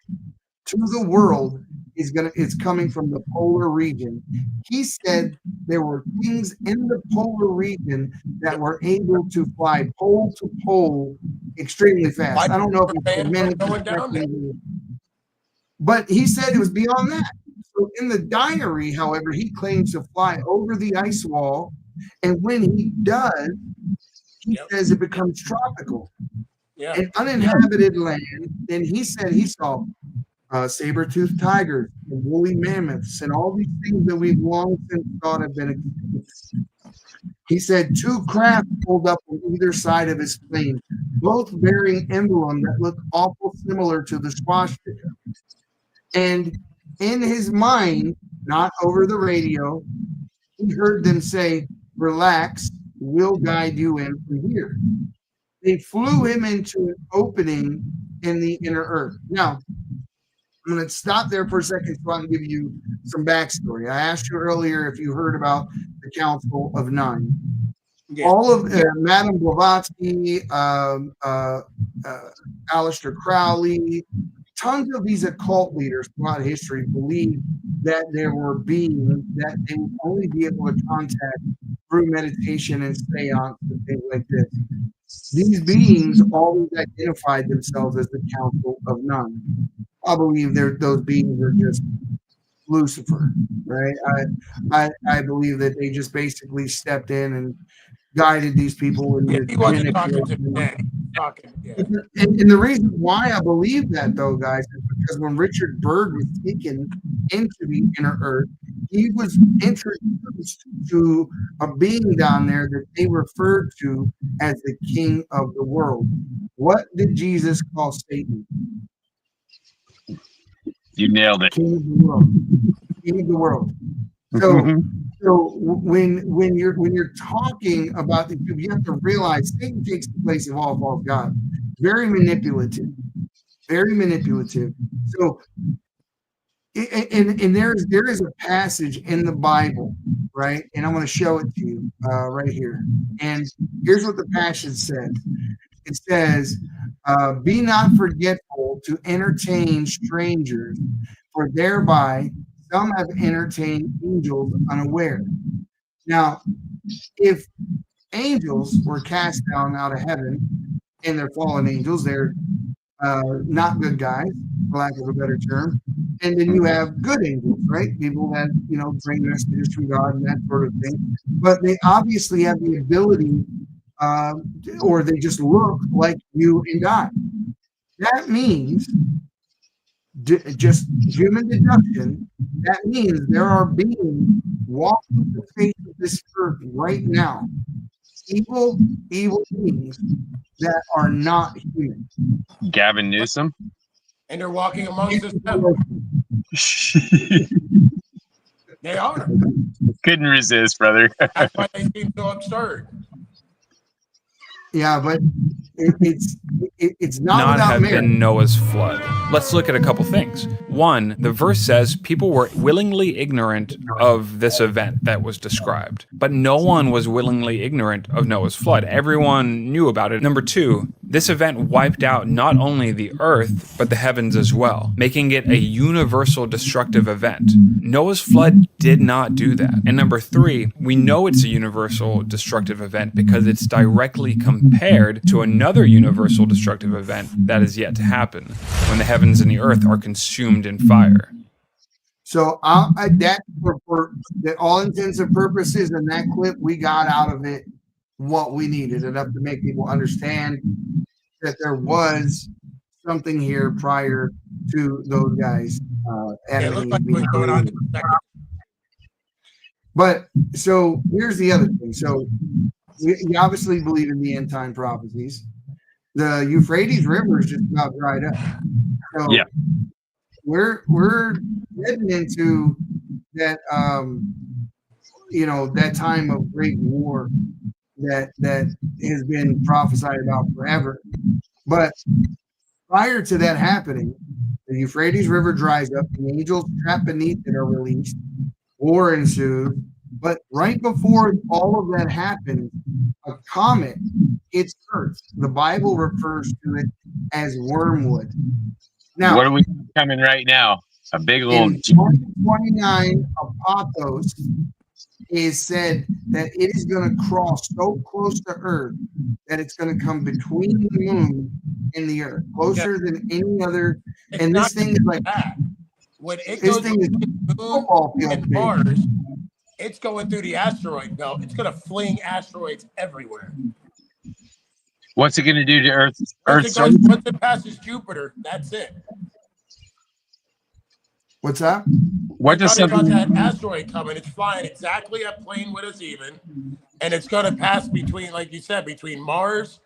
to the world is coming from the polar region. He said there were things in the polar region that were able to fly pole to pole extremely fast. I don't know if it's a minute going down there. But he said it was beyond that. So in the diary, however, he claims to fly over the ice wall, and when he does, he says it becomes tropical, an uninhabited land. And he said he saw saber-toothed tigers and woolly mammoths and all these things that we've long since thought have been extinct. He said 2 craft pulled up on either side of his plane, both bearing emblems that look awful similar to the swastika. And in his mind, not over the radio, he heard them say, "Relax, we'll guide you in from here." They flew him into an opening in the inner earth. Now, I'm going to stop there for a second so I can give you some backstory. I asked you earlier if you heard about the Council of Nine. Yeah. All of Madame Blavatsky, Aleister Crowley, tons of these occult leaders throughout history believed that there were beings that they would only be able to contact through meditation and seance and things like this. These beings always identified themselves as the Council of None. I believe those beings are just Lucifer, right? I believe that they just basically stepped in and guided these people and Yeah, he wasn't talking to me. Yeah. And the reason why I believe that, though, guys, is because when Richard Berg was taken into the inner earth, he was introduced to a being down there that they referred to as the king of the world. What did Jesus call Satan? You nailed it. King of the world. King of the world. So when you're talking about these people, you have to realize Satan takes the place of all false gods. Very manipulative. Very manipulative. So and there is a passage in the Bible, right? And I'm going to show it to you right here. And here's what the passage says. It says, be not forgetful to entertain strangers, for thereby some have entertained angels unaware. Now, if angels were cast down out of heaven and they're fallen angels, they're not good guys, for lack of a better term. And then you have good angels, right? People that, bring messages from God and that sort of thing. But they obviously have the ability, or they just look like you and I. That means, just human deduction, that means there are beings walking the face of this earth right now. Evil beings that are not human. Gavin Newsom. And they're walking amongst us now. They are. Couldn't resist, brother. That's why they seem so absurd. Yeah, but it's not Not without have merit. been Noah's flood. Let's look at a couple things. One, the verse says people were willingly ignorant of this event that was described, but no one was willingly ignorant of Noah's flood. Everyone knew about it. Number two, this event wiped out not only the earth, but the heavens as well, making it a universal destructive event. Noah's flood did not do that. And number three, we know it's a universal destructive event because it's directly compared to another universal destructive event that is yet to happen, when the heavens and the earth are consumed in fire. So that for all intents and purposes in that clip, we got out of it what we needed, enough to make people understand that there was something here prior to those guys. It looked like what's going on in the second. But so here's the other thing. So we obviously believe in the end time prophecies. The Euphrates River is just about dried up. So Yeah. we're heading into that that time of great war that has been prophesied about forever. But prior to that happening, the Euphrates River dries up, the angels trapped beneath it are released, war ensues. But right before all of that happened, a comet hits Earth. The Bible refers to it as wormwood. Now, What are we coming right now? A big little. in 2029, Apophos is said that it is going to cross so close to Earth that it's going to come between the moon and the Earth, closer than any other. It's And this not thing is like that. When it this goes thing is between the moon football field and big. Mars, it's going through the asteroid belt. It's going to fling asteroids everywhere. What's it going to do to Earth? Once it passes Jupiter, that's it. What's that? What does Talking about something? that asteroid coming, it's flying exactly a plane with us even, and it's going to pass between, like you said, between Mars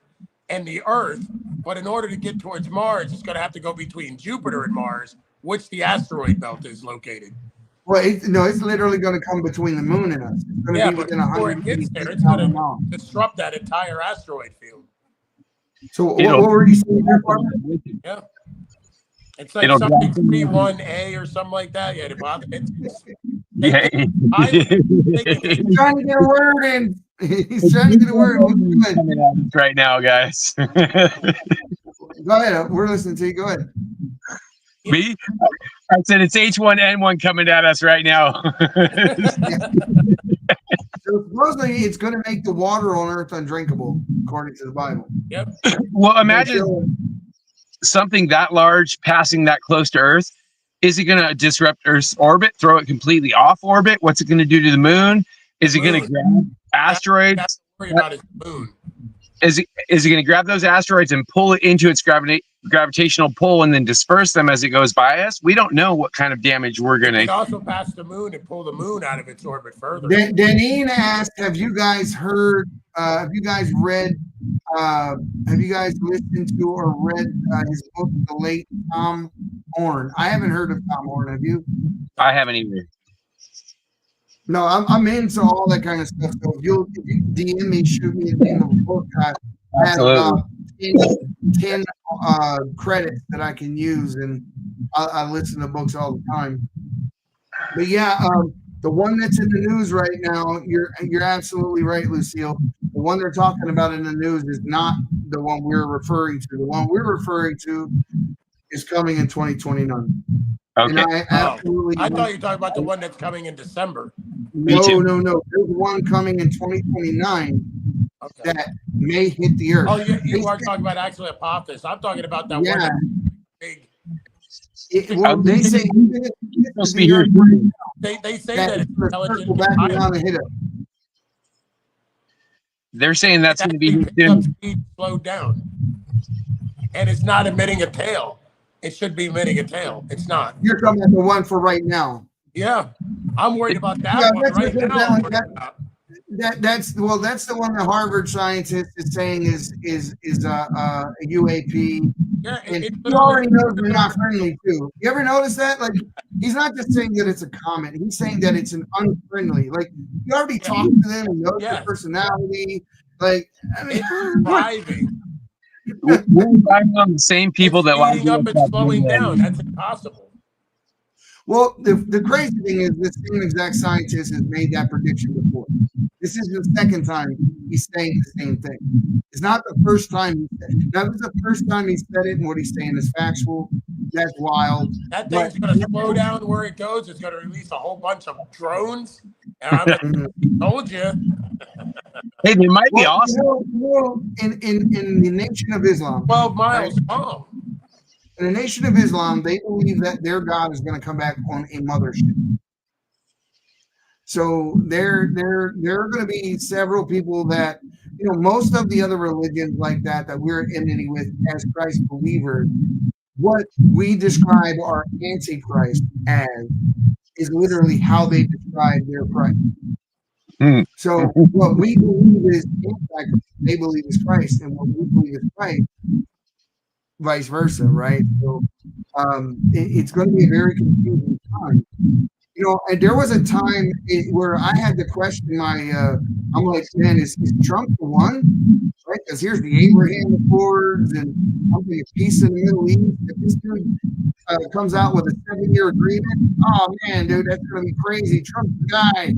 and the Earth. But in order to get towards Mars, it's going to have to go between Jupiter and Mars, which the asteroid belt is located. Well, it's literally going to come between the moon and us. It's going to Yeah, be but within before it gets there, it's going 150,000 to miles. disrupt that entire asteroid field. So what were you saying there, Barbara? Yeah. It's like It'll something drop. 3-1A or something like that. Yeah, Yeah. He's trying to get a word in. He's trying to get a word in. Go Coming at us right now, guys. ahead. We're listening to you. Go ahead. Me? I said it's H1N1 coming at us right now. So supposedly it's going to make the water on Earth undrinkable, according to the Bible. Yep. Well, imagine something that large passing that close to Earth. Is it going to disrupt Earth's orbit, throw it completely off orbit? What's it going to do to the moon? Is it going to grab asteroids? That's worried about his moon. Is it going to grab those asteroids and pull it into its gravitational pull and then disperse them as it goes by us? We don't know what kind of damage we're going It to. also pass the moon and pull the moon out of its orbit further. Deneen asked, have you guys heard, have you guys read, have you guys listened to or read his book, The Late Tom Horn? I haven't heard of Tom Horn. Have you? I haven't either. No, I'm into all that kind of stuff. So if you DM me, shoot me a name of a book, I have about 10 credits that I can use, and I listen to books all the time. But yeah, the one that's in the news right now, you're absolutely right, Lucille. The one they're talking about in the news is not the one we're referring to. The one we're referring to is coming in 2029. Okay. And I absolutely. I thought you were talking about the one that's coming in December. Me too. No. There's one coming in 2029 Okay. that may hit the Earth. Oh, you are talking about actually Apophis. I'm talking about that Yeah. one big. They say Supposed to be here. They say that that it's it's gonna circle intelligent. back around and hit it. They're saying that's going to be Actually picks up speed, slowed down, and it's not emitting a tail. It should be emitting a tail. It's not. You're talking about the one for right now. Yeah, I'm worried about that Yeah, one that's right what now. that I'm one- worried that- about. That's the one the Harvard scientist is saying is a UAP. Yeah, And it he already knows they're not friendly too. You ever notice that? Like, he's not just saying that it's a comet. He's saying that it's an unfriendly. Like, you already talked to them and knows their Yes. personality. Like, I mean, It's driving. We're relying on the same people that Speeding up and slowing down. That's impossible. well, the crazy thing is this same exact scientist has made that prediction before. This is the second time he's saying the same thing. It's not the first time. That was the first time he said it, and what he's saying is factual. That's wild. That thing's going to slow down where it goes. It's going to release a whole bunch of drones. And I told you. Hey, they might be Well, awesome. in the Nation of Islam, 12 miles long. in the Nation of Islam, they believe that their God is going to come back on a mothership. So there are going to be several people that, most of the other religions like that we're enmity with as Christ believers, what we describe our Antichrist as is literally how they describe their Christ. Hmm. So what we believe is Antichrist, they believe is Christ, and what we believe is Christ, vice versa, right? So it's going to be a very confusing time. And there was a time where I had to question I'm like, man, is Trump the one? Right? Because here's the Abraham Accords and something, a peace in the Middle East. If this dude comes out with a 7-year agreement, oh man, dude, that's going to be crazy. Trump's the guy.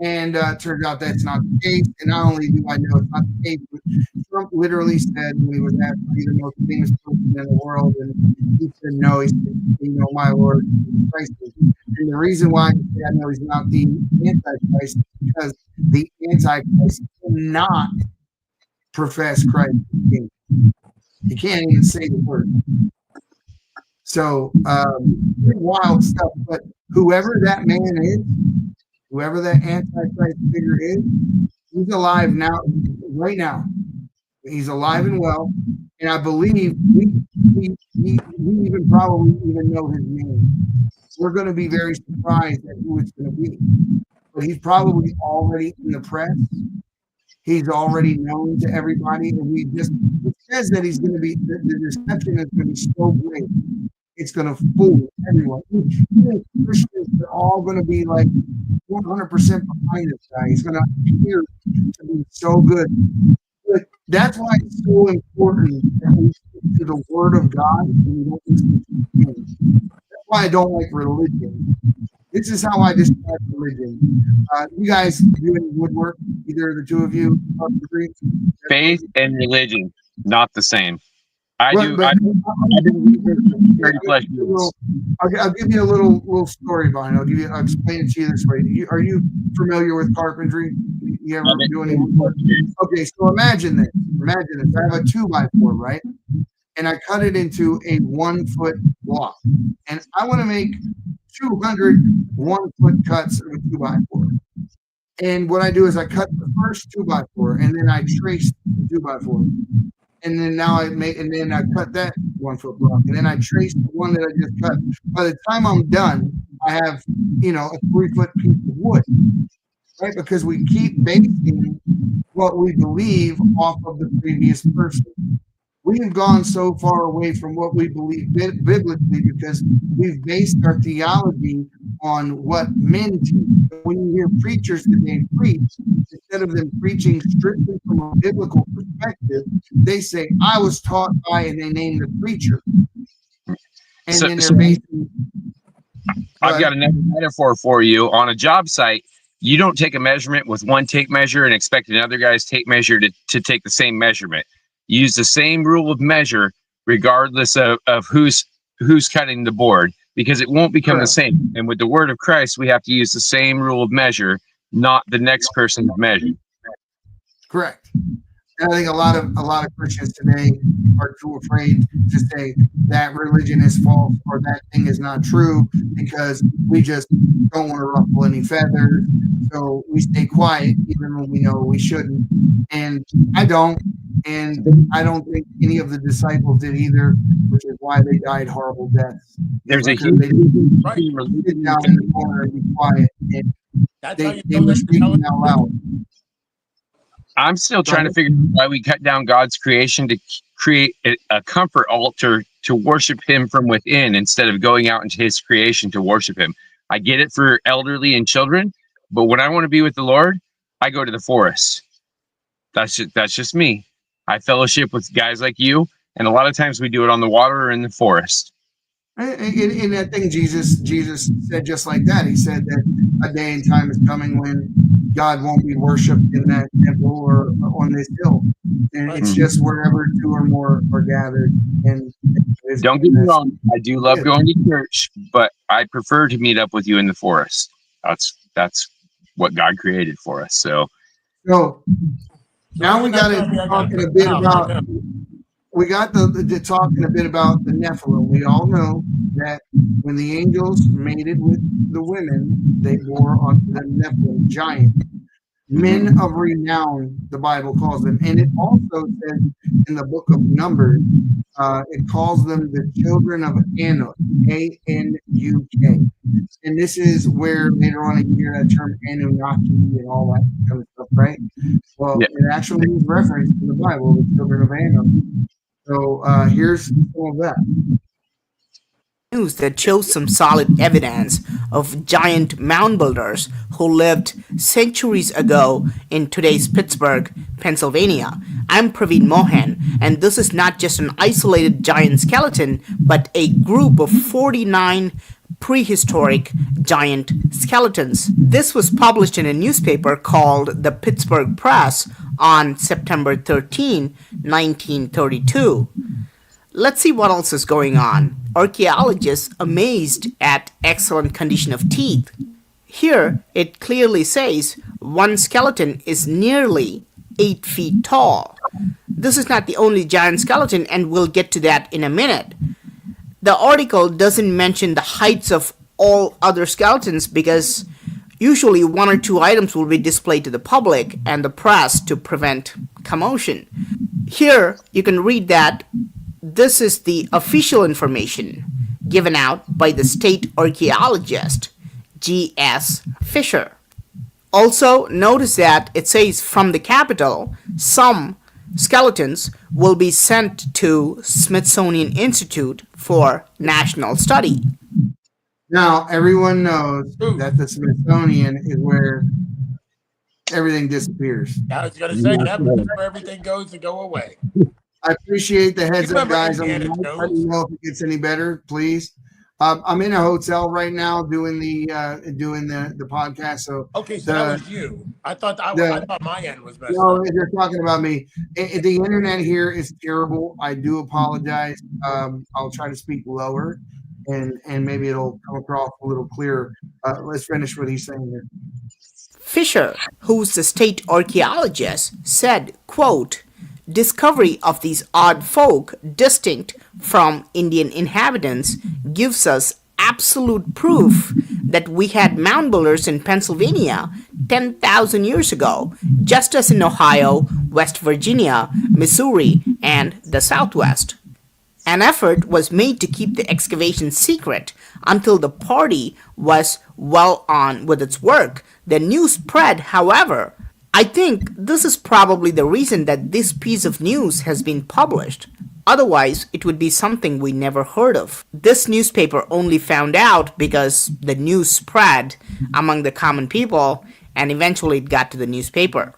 And turns out that's not the case. And not only do I know it's not the case, but Trump literally said when he was asked to be the most famous person in the world, and he said no. He said, my Lord, Christ. And the reason why I know he's not the Antichrist is because the Antichrist cannot profess Christ. He can't even say the word. So wild stuff. But whoever that man is, whoever that Antichrist figure is, he's alive now, right now. He's alive and well. And I believe we even probably even know his name. We're going to be very surprised at who it's going to be. But he's probably already in the press. He's already known to everybody. And it says that he's going to be, the reception is going to be so great. It's going to fool everyone. Even Christians are all going to be like 100% behind this guy. He's going to appear to be so good. But that's why it's so important that we to the Word of God and you don't listen to Him. That's why I don't like religion. This is how I describe religion. You guys do any woodwork? Either of the two of you agree? Faith and religion, not the same. I've been I'll give you a little story behind it. I'll explain it to you this way. Are you familiar with carpentry? You ever do any woodwork? Okay, so imagine this. I have a 2x4, right? And I cut it into a 1 foot block. And I want to make 200 1 foot cuts of a 2x4. And what I do is I cut the first 2x4 and then I trace the 2x4. And then I cut that 1 foot block, and then I trace the one that I just cut. By the time I'm done, I have, a 3 foot piece of wood, right? Because we keep basing what we believe off of the previous person. We've gone so far away from what we believe biblically because we've based our theology on what men teach. When you hear preachers today preach, instead of them preaching strictly from a biblical perspective, they say, I was taught by, and they name the preacher. And then they're basing. I've got another metaphor for you. On a job site, you don't take a measurement with one tape measure and expect another guy's tape measure to take the same measurement. You use the same rule of measure regardless of who's cutting the board, because it won't become the same. And with the word of Christ, we have to use the same rule of measure, not the next person's measure. Correct. And I think a lot of Christians today are too afraid to say that religion is false or that thing is not true because we just don't want to ruffle any feathers. So we stay quiet even when we know we shouldn't. And I don't. And I don't think any of the disciples did either, which is why they died horrible deaths. There's a Because huge they didn't sit down in the corner and be quiet. And they were speaking out loud. I'm still trying to figure out why we cut down God's creation to create a comfort altar to worship Him from within instead of going out into His creation to worship Him. I get it for elderly and children, but when I want to be with the Lord, I go to the forest. That's just me. I fellowship with guys like you, and a lot of times we do it on the water or in the forest. And I think Jesus said just like that. He said that a day and time is coming when God won't be worshipped in that temple or on this hill. And it's just wherever two or more are gathered. And don't get me wrong, I do love going to church, but I prefer to meet up with you in the forest. That's what God created for us. So now we got to talking a bit about. We got the talking a bit about the Nephilim. We all know that when the angels mated with the women, they bore onto the Nephilim, giant men of renown. The Bible calls them, and it also says in the book of Numbers, it calls them the children of Anuk, A-N-U-K. And this is where later on you hear that term Anunnaki and all that kind of stuff, right? Well, it actually is referenced in the Bible, the children of Anuk. So here's some of that. News that shows some solid evidence of giant mound builders who lived centuries ago in today's Pittsburgh, Pennsylvania. I'm Praveen Mohan, and this is not just an isolated giant skeleton, but a group of 49 prehistoric giant skeletons. This was published in a newspaper called the Pittsburgh Press on September 13, 1932. Let's see what else is going on. Archaeologists amazed at excellent condition of teeth. Here, it clearly says one skeleton is nearly 8 feet tall. This is not the only giant skeleton, and we'll get to that in a minute. The article doesn't mention the heights of all other skeletons because usually 1 or 2 items will be displayed to the public and the press to prevent commotion. Here, you can read that this is the official information given out by the state archaeologist, G.S. Fisher. Also, notice that it says from the Capitol, some skeletons will be sent to Smithsonian Institute for national study. Now, everyone knows that the Smithsonian is where everything disappears. I was going to say that's where everything goes to go away. I appreciate the heads You up, remember guys. Indiana Let me Jones? know if it gets any better, please. I'm in a hotel right now doing the podcast. So Okay, so that the was you. I thought I the thought my end was messed no, up. they're talking about me. The internet here is terrible. I do apologize. I'll try to speak lower, and maybe it'll come across a little clearer. Let's finish what he's saying here. Fisher, who's the state archaeologist, said, quote, "Discovery of these odd folk distinct from Indian inhabitants gives us absolute proof that we had mound builders in Pennsylvania 10,000 years ago, just as in Ohio, West Virginia, Missouri, and the Southwest. An effort was made to keep the excavation secret until the party was well on with its work. The news spread, however. I think this is probably the reason that this piece of news has been published. Otherwise, it would be something we never heard of. This newspaper only found out because the news spread among the common people and eventually it got to the newspaper."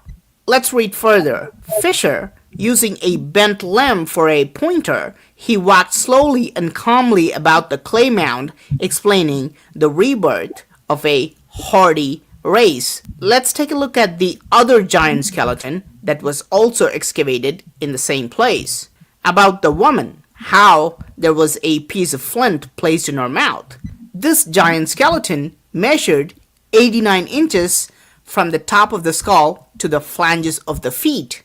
Let's read further. Fisher, using a bent limb for a pointer, he walked slowly and calmly about the clay mound, explaining the rebirth of a hardy race. Let's take a look at the other giant skeleton that was also excavated in the same place. About the woman, how there was a piece of flint placed in her mouth. This giant skeleton measured 89 inches from the top of the skull to the flanges of the feet.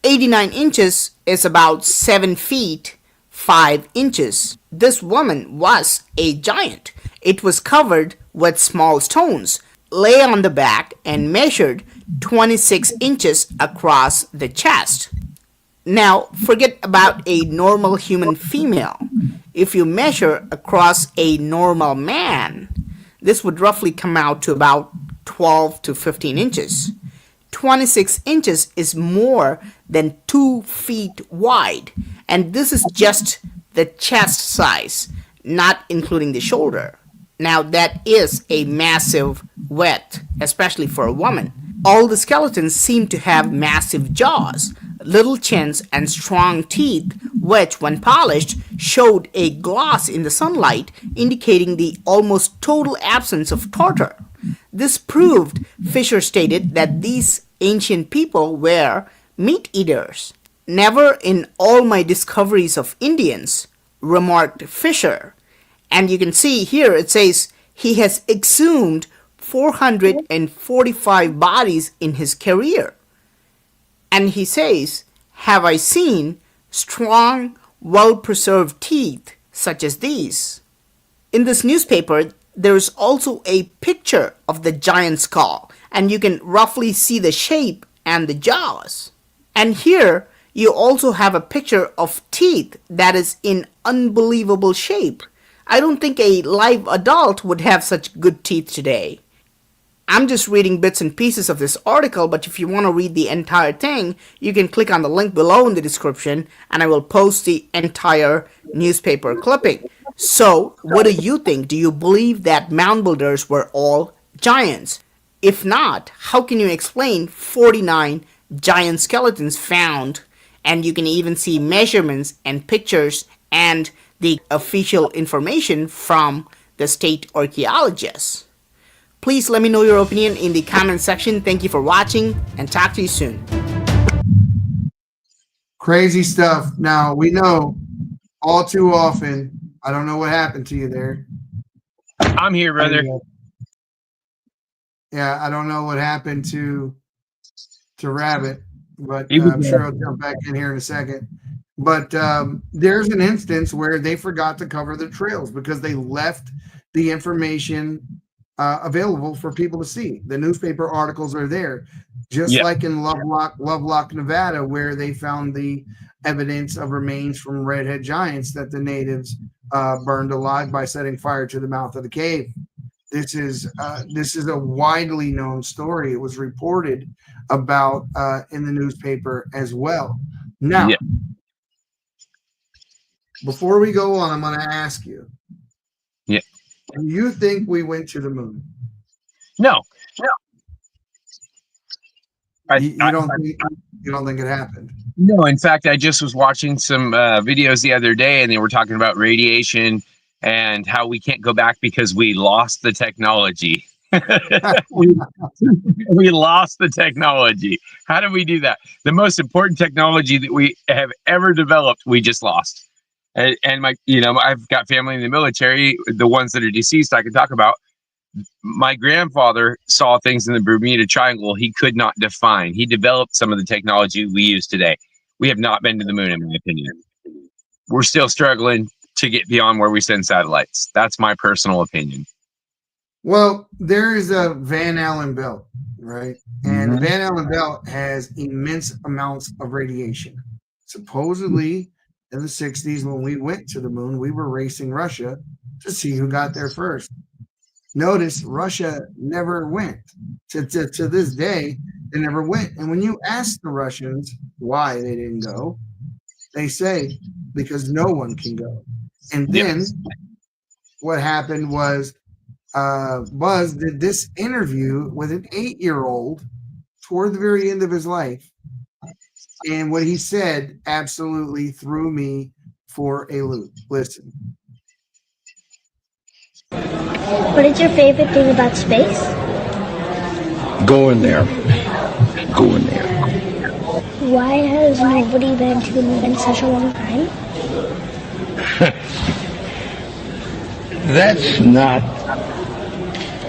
89 inches is about 7 feet 5 inches. This woman was a giant. It was covered with small stones, lay on the back, and measured 26 inches across the chest. Now, forget about a normal human female. If you measure across a normal man, this would roughly come out to about 12 to 15 inches. 26 inches is more than 2 feet wide, and this is just the chest size, not including the shoulder. Now, that is a massive width, especially for a woman. All the skeletons seem to have massive jaws, little chins, and strong teeth, which, when polished, showed a gloss in the sunlight, indicating the almost total absence of tartar. This proved, Fisher stated, that these ancient people were meat eaters. "Never in all my discoveries of Indians," remarked Fisher. And you can see here it says he has exhumed 445 bodies in his career. And he says, "Have I seen strong, well-preserved teeth such as these?" In this newspaper, there is also a picture of the giant skull, and you can roughly see the shape and the jaws. And here, you also have a picture of teeth that is in unbelievable shape. I don't think a live adult would have such good teeth today. I'm just reading bits and pieces of this article, but if you want to read the entire thing, you can click on the link below in the description, and I will post the entire newspaper clipping. So, what do you think? Do you believe that mound builders were all giants? If not, how can you explain 49 giant skeletons found? And you can even see measurements and pictures and the official information from the state archaeologists. Please let me know your opinion in the comment section. Thank you for watching, and talk to you soon. Crazy stuff. Now, we know all too often, I don't know what happened to you there. I'm here, brother. Yeah, I don't know what happened to Rabbit, but He was I'm sure I'll jump back in here in a second. But there's an instance where they forgot to cover the trails because they left the information available for people to see. The newspaper articles are there, just like in Lovelock, Nevada, where they found the evidence of remains from redhead giants that the natives burned alive by setting fire to the mouth of the cave. This is a widely known story. It was reported about in the newspaper as well. Now, before we go on, I'm going to ask you. Yeah. Do you think we went to the moon? No. You don't think it happened? No, in fact, I just was watching some videos the other day, and they were talking about radiation and how we can't go back because we lost the technology. we lost the technology. How did we do that? The most important technology that we have ever developed, we just lost. And my, I've got family in the military, the ones that are deceased, I can talk about. My grandfather saw things in the Bermuda Triangle he could not define. He developed some of the technology we use today. We have not been to the moon, in my opinion. We're still struggling to get beyond where we send satellites. That's my personal opinion. Well, there is a Van Allen belt, right? And the Van Allen belt has immense amounts of radiation. Supposedly, in the 60s, when we went to the moon, we were racing Russia to see who got there first. Notice Russia never went. To this day, they never went. And when you ask the Russians why they didn't go, they say, because no one can go. And then what happened was Buzz did this interview with an 8-year-old toward the very end of his life. And what he said absolutely threw me for a loop. Listen. What is your favorite thing about space? Going there. Going there. Why has nobody been to the moon in such a long time? That's not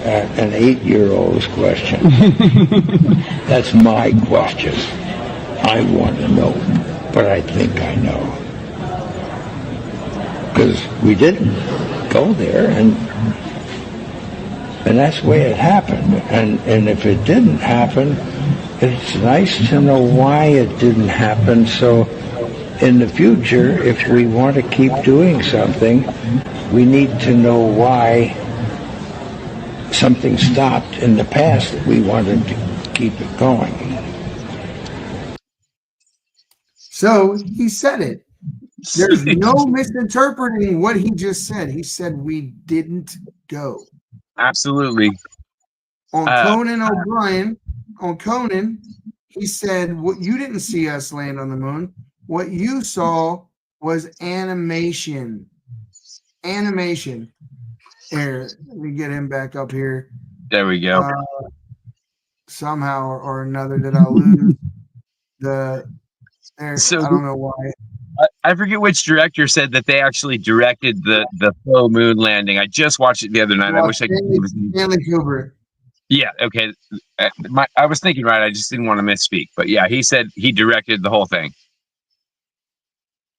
an 8-year-old's question. That's my question. I want to know, but I think I know. Because we didn't go there, and that's the way it happened. And if it didn't happen, it's nice to know why it didn't happen. So in the future, if we want to keep doing something, we need to know why something stopped in the past that we wanted to keep it going. So he said it. There's no misinterpreting what he just said. He said we didn't go. Absolutely. On Conan O'Brien, he said, "What you didn't see us land on the moon. What you saw was animation. Animation." Here, let me get him back up here. There we go. Somehow or another, did I lose the? There, So I don't know why. I forget which director said that they actually directed the faux moon landing. I just watched it the other night. I wish I could. Stanley Kubrick. Yeah. Okay. I was thinking right. I just didn't want to misspeak. But yeah, he said he directed the whole thing.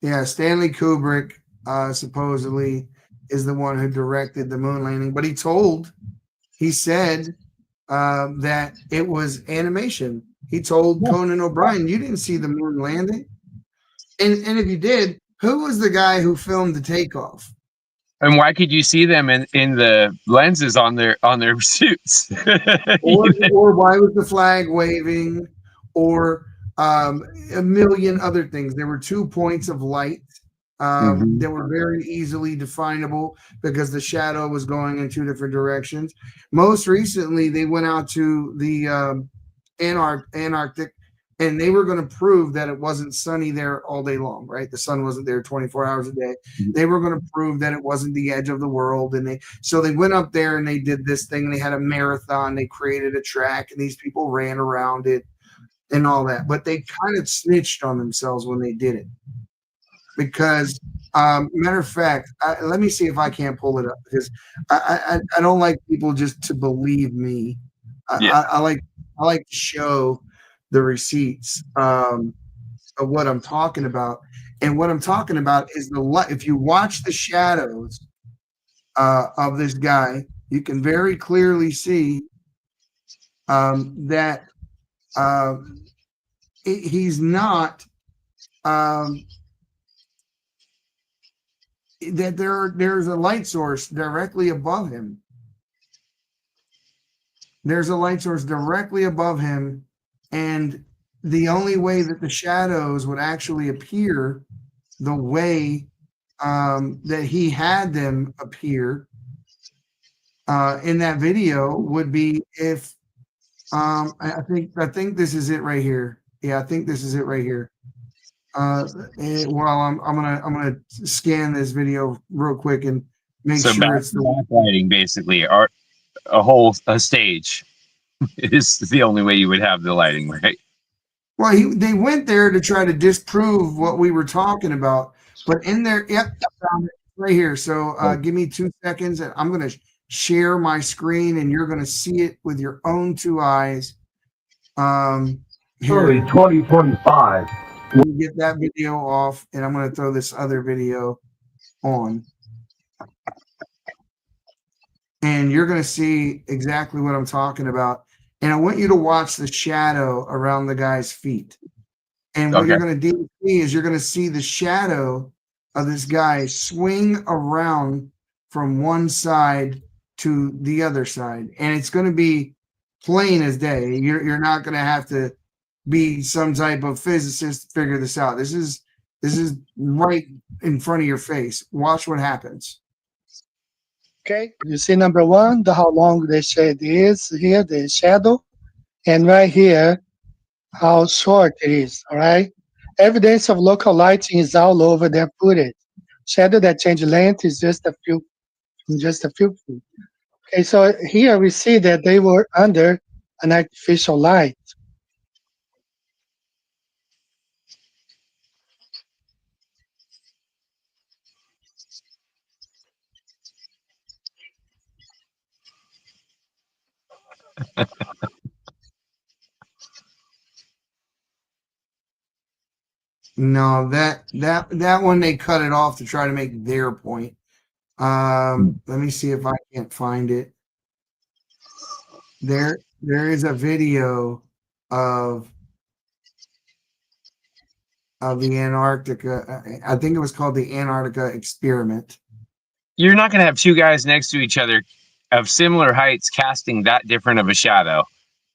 Yeah, Stanley Kubrick supposedly is the one who directed the moon landing, but he said that it was animation. He told Conan O'Brien, "You didn't see the moon landing." And if you did, who was the guy who filmed the takeoff? And why could you see them in the lenses on their suits? or why was the flag waving? Or a million other things. There were 2 points of light that were very easily definable because the shadow was going in 2 different directions. Most recently, they went out to the Antarctic, and they were going to prove that it wasn't sunny there all day long, right? The sun wasn't there 24 hours a day. They were going to prove that it wasn't the edge of the world. And so they went up there and they did this thing. They had a marathon. They created a track, and these people ran around it and all that. But they kind of snitched on themselves when they did it. Because, matter of fact, let me see if I can't pull it up, because I don't like people just to believe me. I like to show the receipts of what I'm talking about. And what I'm talking about is if you watch the shadows of this guy, you can very clearly see that he's not that there's a light source directly above him. There's a light source directly above him. And the only way that the shadows would actually appear the way that he had them appear in that video would be if I think this is it right here. Yeah, I think this is it right here. Well, I'm gonna scan this video real quick and make So sure it's the. backlighting basically, or a stage is the only way you would have the lighting, right? Well, they went there to try to disprove what we were talking about, but in there, yep, I found it right here. So give me 2 seconds, and I'm going to share my screen, and you're going to see it with your own 2 eyes. Early Here, 2025. we'll get that video off, and I'm going to throw this other video on. And you're going to see exactly what I'm talking about. And I want you to watch the shadow around the guy's feet. And what you're going to see is you're going to see the shadow of this guy swing around from one side to the other side. And it's going to be plain as day. You're not going to have to be some type of physicist to figure this out. This is right in front of your face. Watch what happens. Okay, you see number one, how long the shade is here, the shadow, and right here, how short it is, all right? Evidence of local lighting is all over their footage. Shadow that change length is just a few feet. Okay, so here we see that they were under an artificial light. No, that one they cut it off to try to make their point. Let me see if I can't find it. There is a video of the Antarctica. I think it was called the Antarctica Experiment. You're not going to have two guys next to each other of similar heights casting that different of a shadow.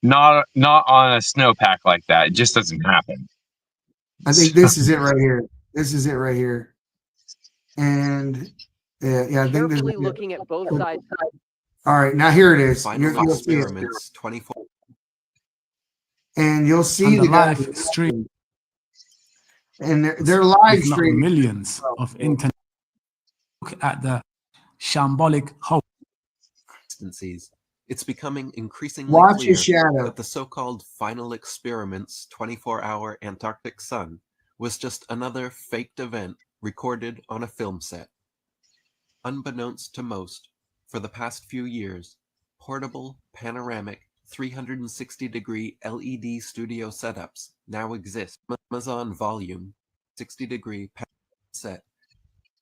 Not on a snowpack like that. It just doesn't happen. I think this is it right here. This is it right here. And yeah, I think this is Carefully it. looking at both sides. All right, now here it is. Final You'll see it. experiments 24. And you'll see And the the guy. live stream. And they're live If not streaming. millions of internet. Look at the shambolic hope. Instances. It's becoming increasingly Watch clear your shadow. that the so-called final experiments 24-hour Antarctic sun was just another faked event recorded on a film set. Unbeknownst to most, for the past few years, portable, panoramic, 360-degree LED studio setups now exist. Amazon Volume 60-degree set.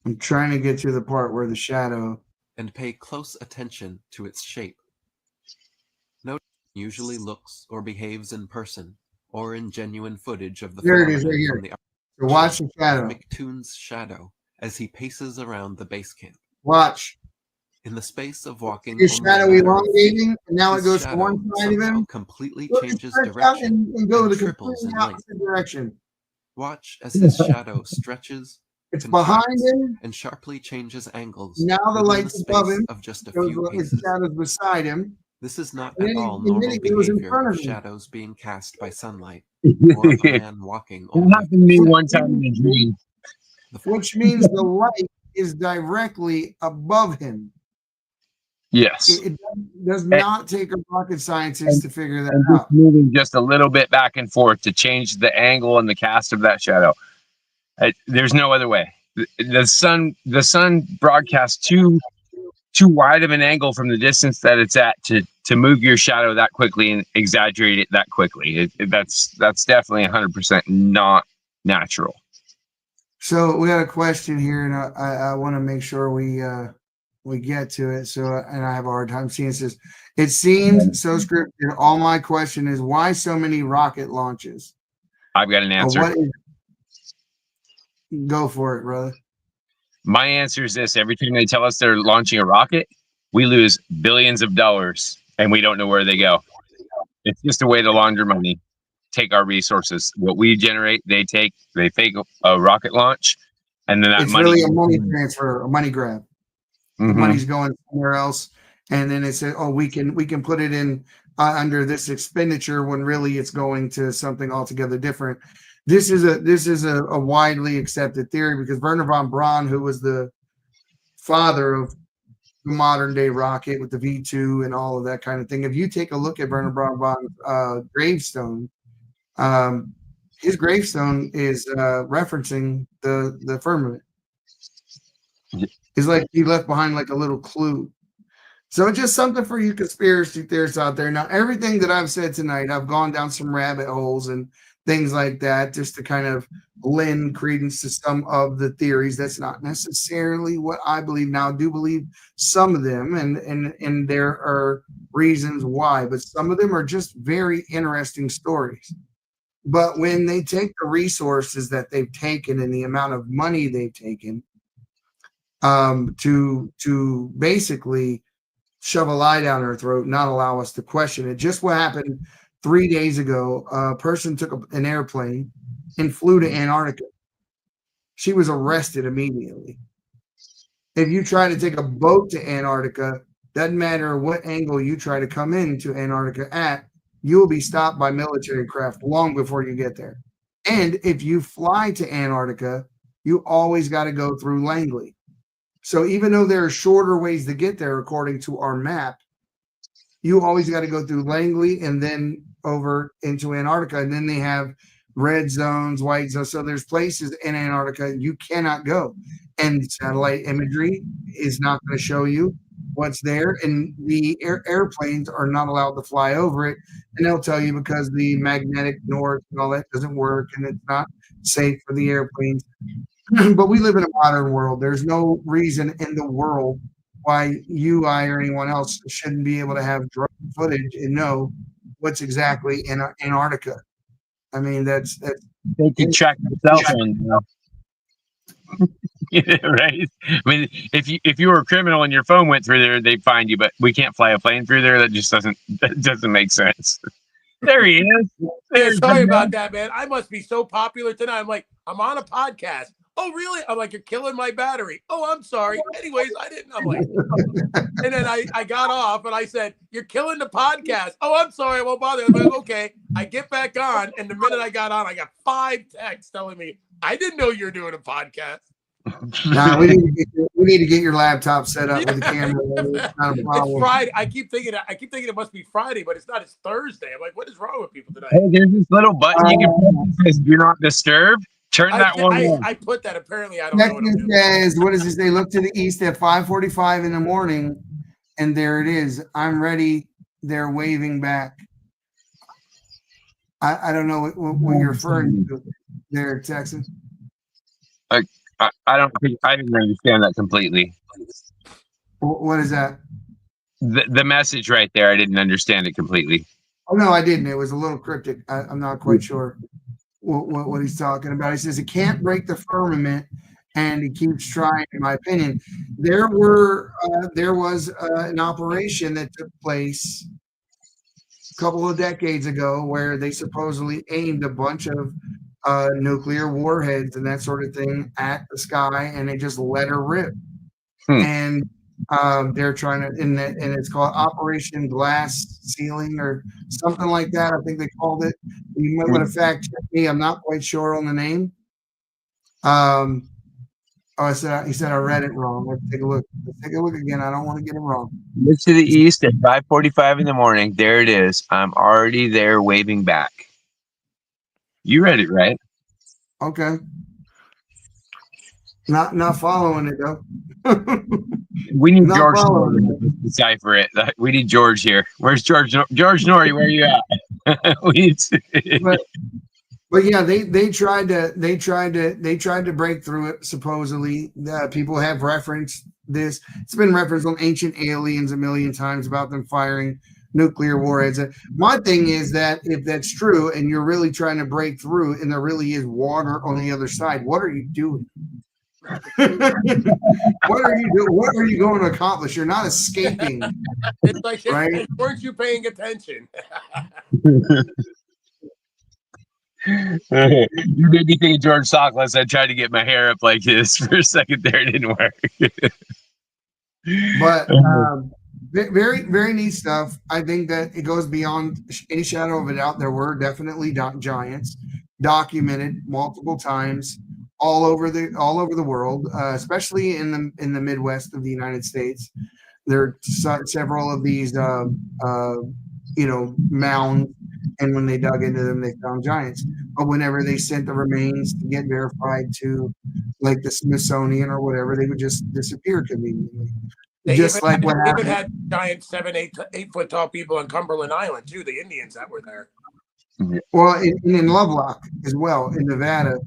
I'm trying to get to the part where the shadow. And pay close attention to its shape. Note usually looks or behaves in person or in genuine footage of the There it is phenomenon right here. from the So watch the shadow. McToon's shadow as he paces around the base camp. Watch. In the space of walking, Your only a shadow matter of feet, elongating, and now it his goes to shadow one side of somehow him. completely Look, it changes stretch out direction and go and the triples completely in length. opposite direction. Watch as his shadow stretches, It's behind contracts, him. and sharply changes angles. Now the within light's above space him. of just a Goes, few his paces. shadow's beside him. This is not And at then all and then normal it goes in behavior front of of him. shadows being cast by sunlight or a man walking It only. happened to me one time in a dream. Which means the light is directly above him. Yes. It does not take a rocket scientist to figure that And out. just moving just a little bit back and forth to change the angle and the cast of that shadow. There's no other way. The sun broadcasts too wide of an angle from the distance that it's at to move your shadow that quickly and exaggerate it that quickly. That's definitely 100% not natural. So we got a question here, and I want to make sure we get to it. So, and I have a hard time seeing it. Says, it seems so scripted. All my question is, why so many rocket launches? I've got an answer. Go for it, brother. My answer is this: every time they tell us they're launching a rocket, we lose billions of dollars and we don't know where they go. It's just a way to launder money, take our resources. What we generate, they take, they fake a rocket launch, and then that It's money. really a money transfer, a money grab. The Mhm. money's going somewhere else, and then it said, "Oh, we can put it in under this expenditure when really it's going to something altogether different. This is a widely accepted theory because Wernher von Braun, who was the father of the modern day rocket with the V2 and all of that kind of thing. If you take a look at Wernher von Braun's gravestone, his gravestone is referencing the firmament. It's like he left behind like a little clue. So it's just something for you conspiracy theorists out there. Now, everything that I've said tonight, I've gone down some rabbit holes and things like that just to kind of lend credence to some of the theories. That's not necessarily what I believe. Now, I do believe some of them, and there are reasons why, but some of them are just very interesting stories. But when they take the resources that they've taken and the amount of money they've taken to basically shove a lie down our throat, not allow us to question it. Just what happened 3 days ago, a person took an airplane and flew to Antarctica. She was arrested immediately. If you try to take a boat to Antarctica, doesn't matter what angle you try to come into Antarctica at, you will be stopped by military craft long before you get there. And if you fly to Antarctica, you always got to go through Langley. So even though there are shorter ways to get there, according to our map, you always got to go through Langley and then over into Antarctica. And then they have red zones, white zones. So there's places in Antarctica you cannot go. And satellite imagery is not going to show you what's there. And the airplanes are not allowed to fly over it. And they'll tell you because the magnetic north and all that doesn't work and it's not safe for the airplanes. But we live in a modern world. There's no reason in the world why you, I, or anyone else shouldn't be able to have drone footage and know what's exactly in Antarctica. I mean, that's they can track their cell phone, you know. Right? I mean, if you were a criminal and your phone went through there, they'd find you. But we can't fly a plane through there. That just doesn't make sense. There he is. Yeah, sorry about that, man. I must be so popular tonight. I'm like, I'm on a podcast. Oh, really? I'm like, you're killing my battery. Oh, I'm sorry. Anyways, I didn't. I'm like, and then I got off and I said, you're killing the podcast. Oh, I'm sorry. I won't bother. I'm like, okay. I get back on. And the minute I got on, I got 5 texts telling me, I didn't know you were doing a podcast. Nah, we need to get your laptop set up with the camera. It's not a problem. It's Friday. I keep thinking it must be Friday, but it's not. It's Thursday. I'm like, what is wrong with people tonight? Hey, there's this little button you can press that says "Do not disturb." Turn that one on. I put that. Apparently, I don't know what I'm doing. Says, what does it say? Look to the east at 5:45 in the morning, and there it is. I'm ready. They're waving back. I don't know what you're referring to there, Texas. I don't think I didn't understand that completely. What is that? The message right there, I didn't understand it completely. Oh no, I didn't. It was a little cryptic. I'm not quite sure what he's talking about. He says it can't break the firmament, and he keeps trying. In my opinion, there was an operation that took place a couple of decades ago where they supposedly aimed a bunch of nuclear warheads and that sort of thing at the sky, and they just let her rip. And they're trying to, and it's called Operation Glass Ceiling or something like that. I think they called it. You might want to fact check me. I'm not quite sure on the name. He said I read it wrong. Let's take a look. Let's take a look again. I don't want to get it wrong. Look to the east at 5:45 in the morning. There it is. I'm already there, waving back. You read it right. Okay. Not following it though. We need George to decipher it. We need George here. Where's George? George Norrie, where are you at? But yeah, they tried to break through it. Supposedly, people have referenced this. It's been referenced on Ancient Aliens a million times about them firing nuclear warheads. My thing is that if that's true and you're really trying to break through and there really is water on the other side, what are you doing? What are you doing? What are you going to accomplish? You're not escaping. It's like, right? Weren't you paying attention? You made me think of George Soklas. I tried to get my hair up like this for a second there. It didn't work. But Very, very neat stuff. I think that it goes beyond any shadow of a doubt. There were definitely giants documented multiple times all over the world, especially in the Midwest of the United States. There are several of these, mounds, and when they dug into them, they found giants. But whenever they sent the remains to get verified to, like the Smithsonian or whatever, they would just disappear conveniently. They Just even like had, what they even happened. had giant 8 foot tall people on Cumberland Island too. The Indians that were there. Well, in Lovelock as well, in Nevada,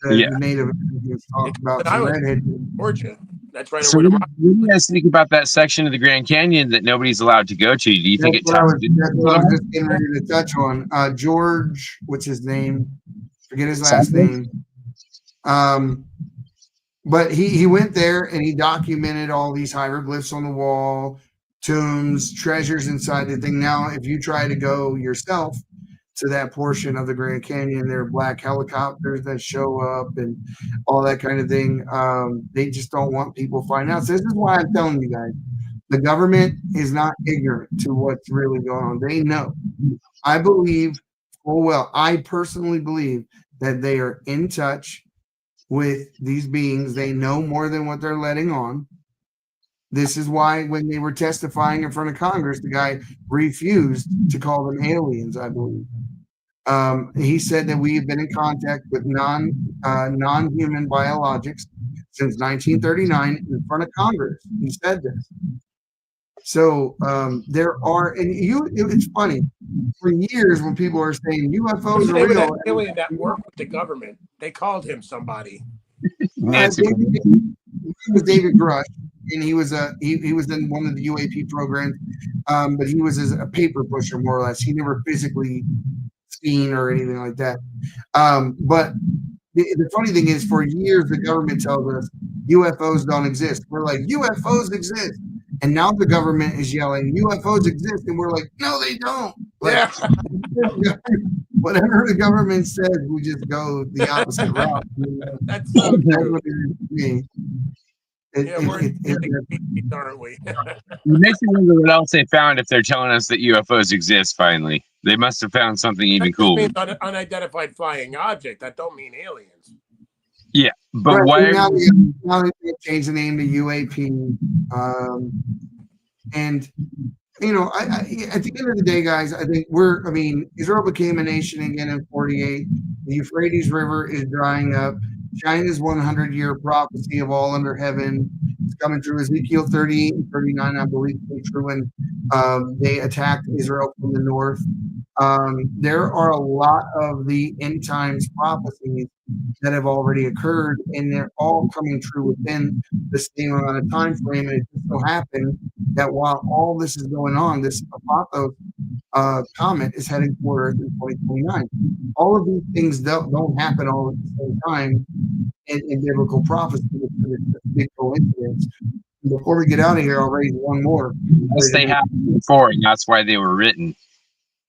the Native Americans talked about the redhead. Georgia. That's right. So what do you guys think about that section of the Grand Canyon that nobody's allowed to go to? Do you think That's what I was just getting ready to touch on. George, what's his name? Forget his last name. But he went there and he documented all these hieroglyphs on the wall, tombs, treasures inside the thing. Now, if you try to go yourself to that portion of the Grand Canyon, there are black helicopters that show up and all that kind of thing. They just don't want people finding out. So this is why I'm telling you guys, the government is not ignorant to what's really going on. They know. I believe, I personally believe that they are in touch with these beings. They know more than what they're letting on. This is why when they were testifying in front of Congress, the guy refused to call them aliens, I believe. He said that we have been in contact with non-human biologics since 1939 in front of Congress. He said this. So there are, and it's funny, for years when people are saying UFOs are real. That alien that worked with the government, they called him somebody. It was David Grush, and he was in one of the UAP programs, but he was a paper pusher more or less. He never physically seen or anything like that. But the funny thing is, for years the government tells us UFOs don't exist. We're like, UFOs exist. And now the government is yelling, UFOs exist. And we're like, no, they don't. Like, whatever the government says, we just go the opposite route. That's so true. What it is to me. Aren't we? It makes me wonder what else they found if they're telling us that UFOs exist finally. They must have found something even cooler. Unidentified flying object. That don't mean aliens. Yeah, but why? Now they changed the name to UAP. And, at the end of the day, guys, I think Israel became a nation again in 48. The Euphrates River is drying up. China's 100-year prophecy of all under heaven is coming true. Ezekiel 38 and 39, I believe, came true when they attacked Israel from the north. There are a lot of the end times prophecies that have already occurred, and they're all coming true within the same amount of time frame. And it just so happened that while all this is going on, this Apophos comet is heading toward Earth in 2029. All of these things don't happen all at the same time in biblical prophecy. It's a big coincidence. Before we get out of here, I'll raise one more. Yes, they happened before, and that's why they were written.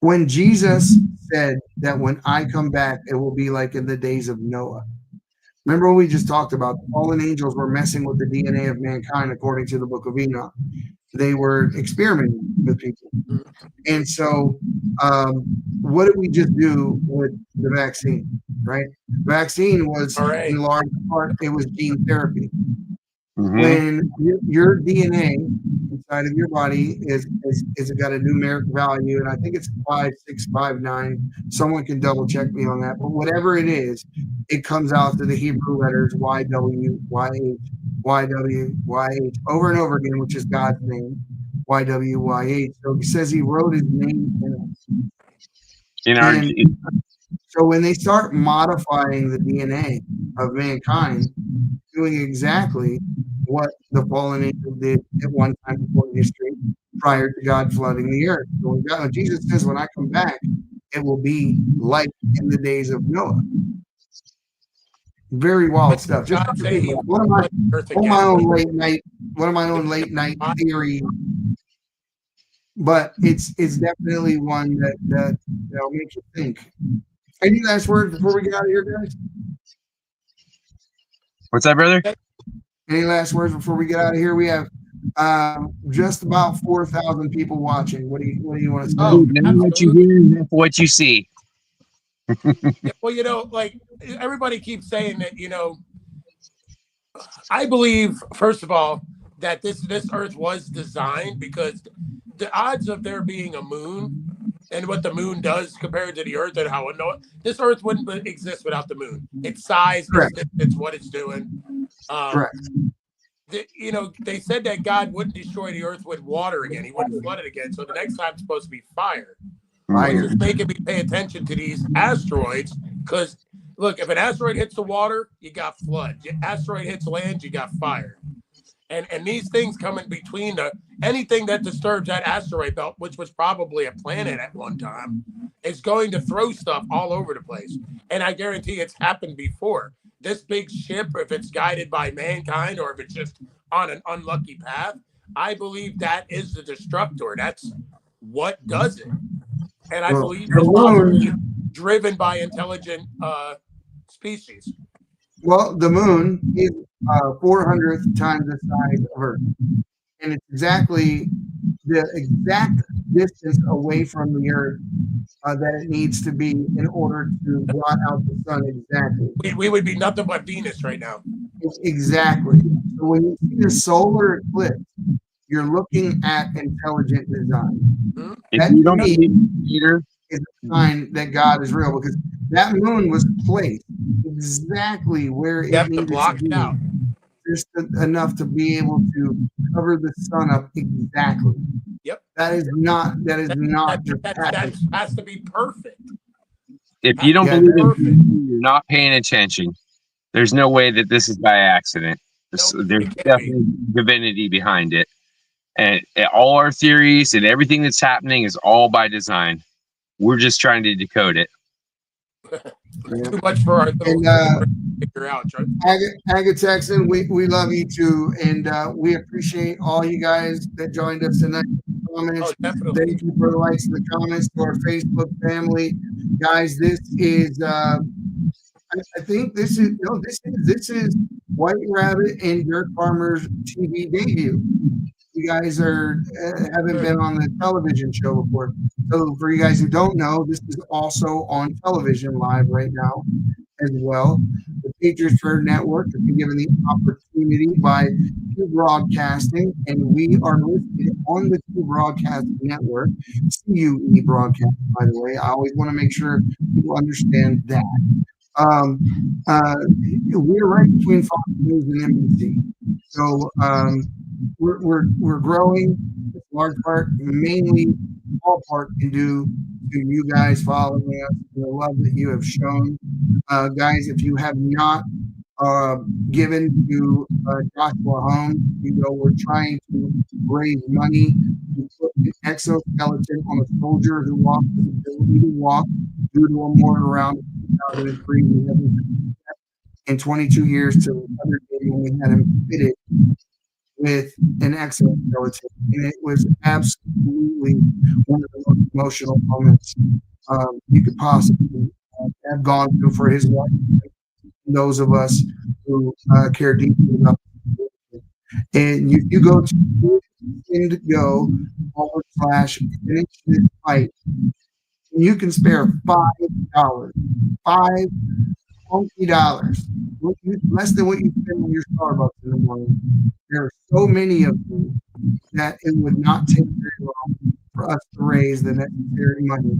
When Jesus said that when I come back, it will be like in the days of Noah. Remember what we just talked about? The fallen angels were messing with the DNA of mankind, according to the book of Enoch. They were experimenting with people. And so what did we just do with the vaccine, right? The vaccine was, in large part, it was gene therapy. When your DNA inside of your body is got a numeric value, and I think it's 5659. Someone can double check me on that, but whatever it is, it comes out to the Hebrew letters YW, YH, YW, YH over and over again, which is God's name, YW, YH. So he says he wrote his name in our. So when they start modifying the DNA of mankind, doing exactly what the fallen angel did at one time before history, prior to God flooding the earth. So when Jesus says, when I come back, it will be like in the days of Noah. Very wild stuff. Just one of my own late night theory. But it's definitely one that'll make you think. Any last words before we get out of here, guys? What's that, brother? Any last words before we get out of here? We have Just about 4,000 people watching. What do you want to say? Oh, Now what you hear, that's what you see. Yeah, well, like everybody keeps saying that, I believe, first of all, that this Earth was designed because the odds of there being a moon and what the moon does compared to the Earth and how this Earth wouldn't exist without the moon. Its size, it's what it's doing. Correct. They said that God wouldn't destroy the Earth with water again. He wouldn't flood it again. So the next time it's supposed to be fire. Fire. Which is making me pay attention to these asteroids because, look, if an asteroid hits the water, you got flood. If asteroid hits land, you got fire. And these things come in between anything that disturbs that asteroid belt, which was probably a planet at one time, is going to throw stuff all over the place. And I guarantee it's happened before. This big ship, if it's guided by mankind or if it's just on an unlucky path, I believe that is the destructor. That's what does it. And I believe it's possibly driven by intelligent species. Well, the moon is 400th times the size of Earth, and it's exactly the exact distance away from the Earth that it needs to be in order to blot out the sun. Exactly. We would be nothing but Venus right now. Exactly. So when you see the solar eclipse, you're looking at intelligent design. If you don't believe Peter, is a sign that God is real because that moon was placed exactly where it needed to be. Out. Just enough to be able to cover the sun up exactly. Yep. That has to be perfect. If you don't believe in, you're not paying attention. There's no way that this is by accident. There's definitely divinity behind it. And all our theories and everything that's happening is all by design. We're just trying to decode it. Too much for our figure out. Aga Texan, we love you too, and we appreciate all you guys that joined us tonight. Comments. Thank you for the likes and the comments to our Facebook family, guys. This is I think this is White Rabbit and Dirt Farmers TV debut. You guys haven't been on the television show before. So for you guys who don't know, this is also on television live right now as well. The Patriots Fair Network has been given the opportunity by Q Broadcasting, and we are listed on the Q Broadcasting Network, CUE Broadcast, by the way. I always want to make sure people understand that. We're right between Fox News and NBC. So we're growing, in large part, mainly all part can do to you guys following us and the love that you have shown. Guys, if you have not given to Joshua Holmes, we're trying to raise money to put an exoskeleton on a soldier who lost his ability to walk due to a mortar round in 2003. In 22 years to another day when we had him fitted with an exoskeleton, and it was absolutely one of the most emotional moments you could possibly have gone through for his life. Those of us who care deeply about it. And you go to Indigo /finish this fight, and you can spare $5, $5 less than what you spend on your Starbucks in the morning. There are so many of them that it would not take very long for us to raise the necessary money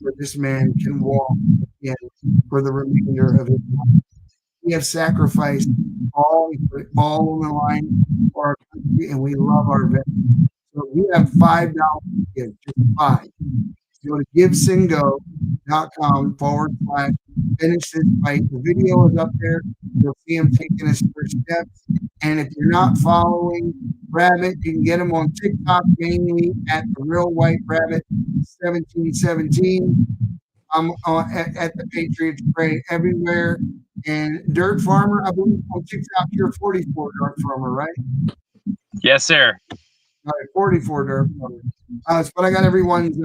where this man can walk again for the remainder of his life. We have sacrificed all, put it all on the line for our country, and we love our veterans. So we have $5 to give, just $5. Go to GiveSingo.com/finish this fight. The video is up there. You'll see him taking his first steps. And if you're not following Rabbit, you can get him on TikTok, mainly at the Real White Rabbit 1717. I'm at the Patriots Pray everywhere. And Dirt Farmer, I believe on TikTok, you're 44 Dirt Farmer, right? Yes, sir. All right, 44 Dirt Farmer. But I got everyone's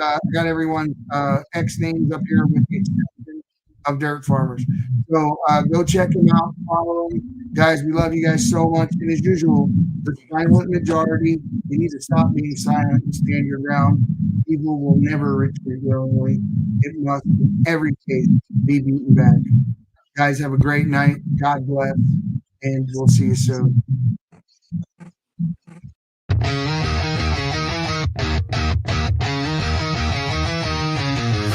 X names up here with the exception of Dirt Farmers. So go check him out, follow him, Guys, we love you guys so much. And as usual, the silent majority, you need to stop being silent and stand your ground. Evil will never retreat willingly. It must, in every case, be beaten back. Guys, have a great night. God bless. And we'll see you soon.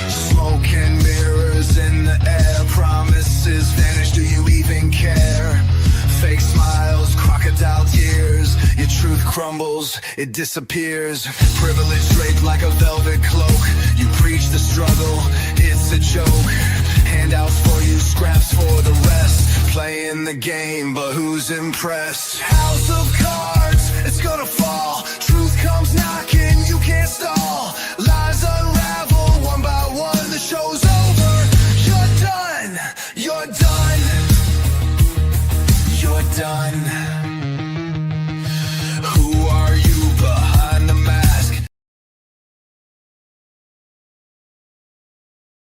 Smoke and mirrors in the air, promises vanish, do you even care? Fake smiles, crocodile tears, your truth crumbles, it disappears. Privilege draped like a velvet cloak, you preach the struggle, it's a joke. Handouts for you, scraps for the rest, playing the game, but who's impressed? House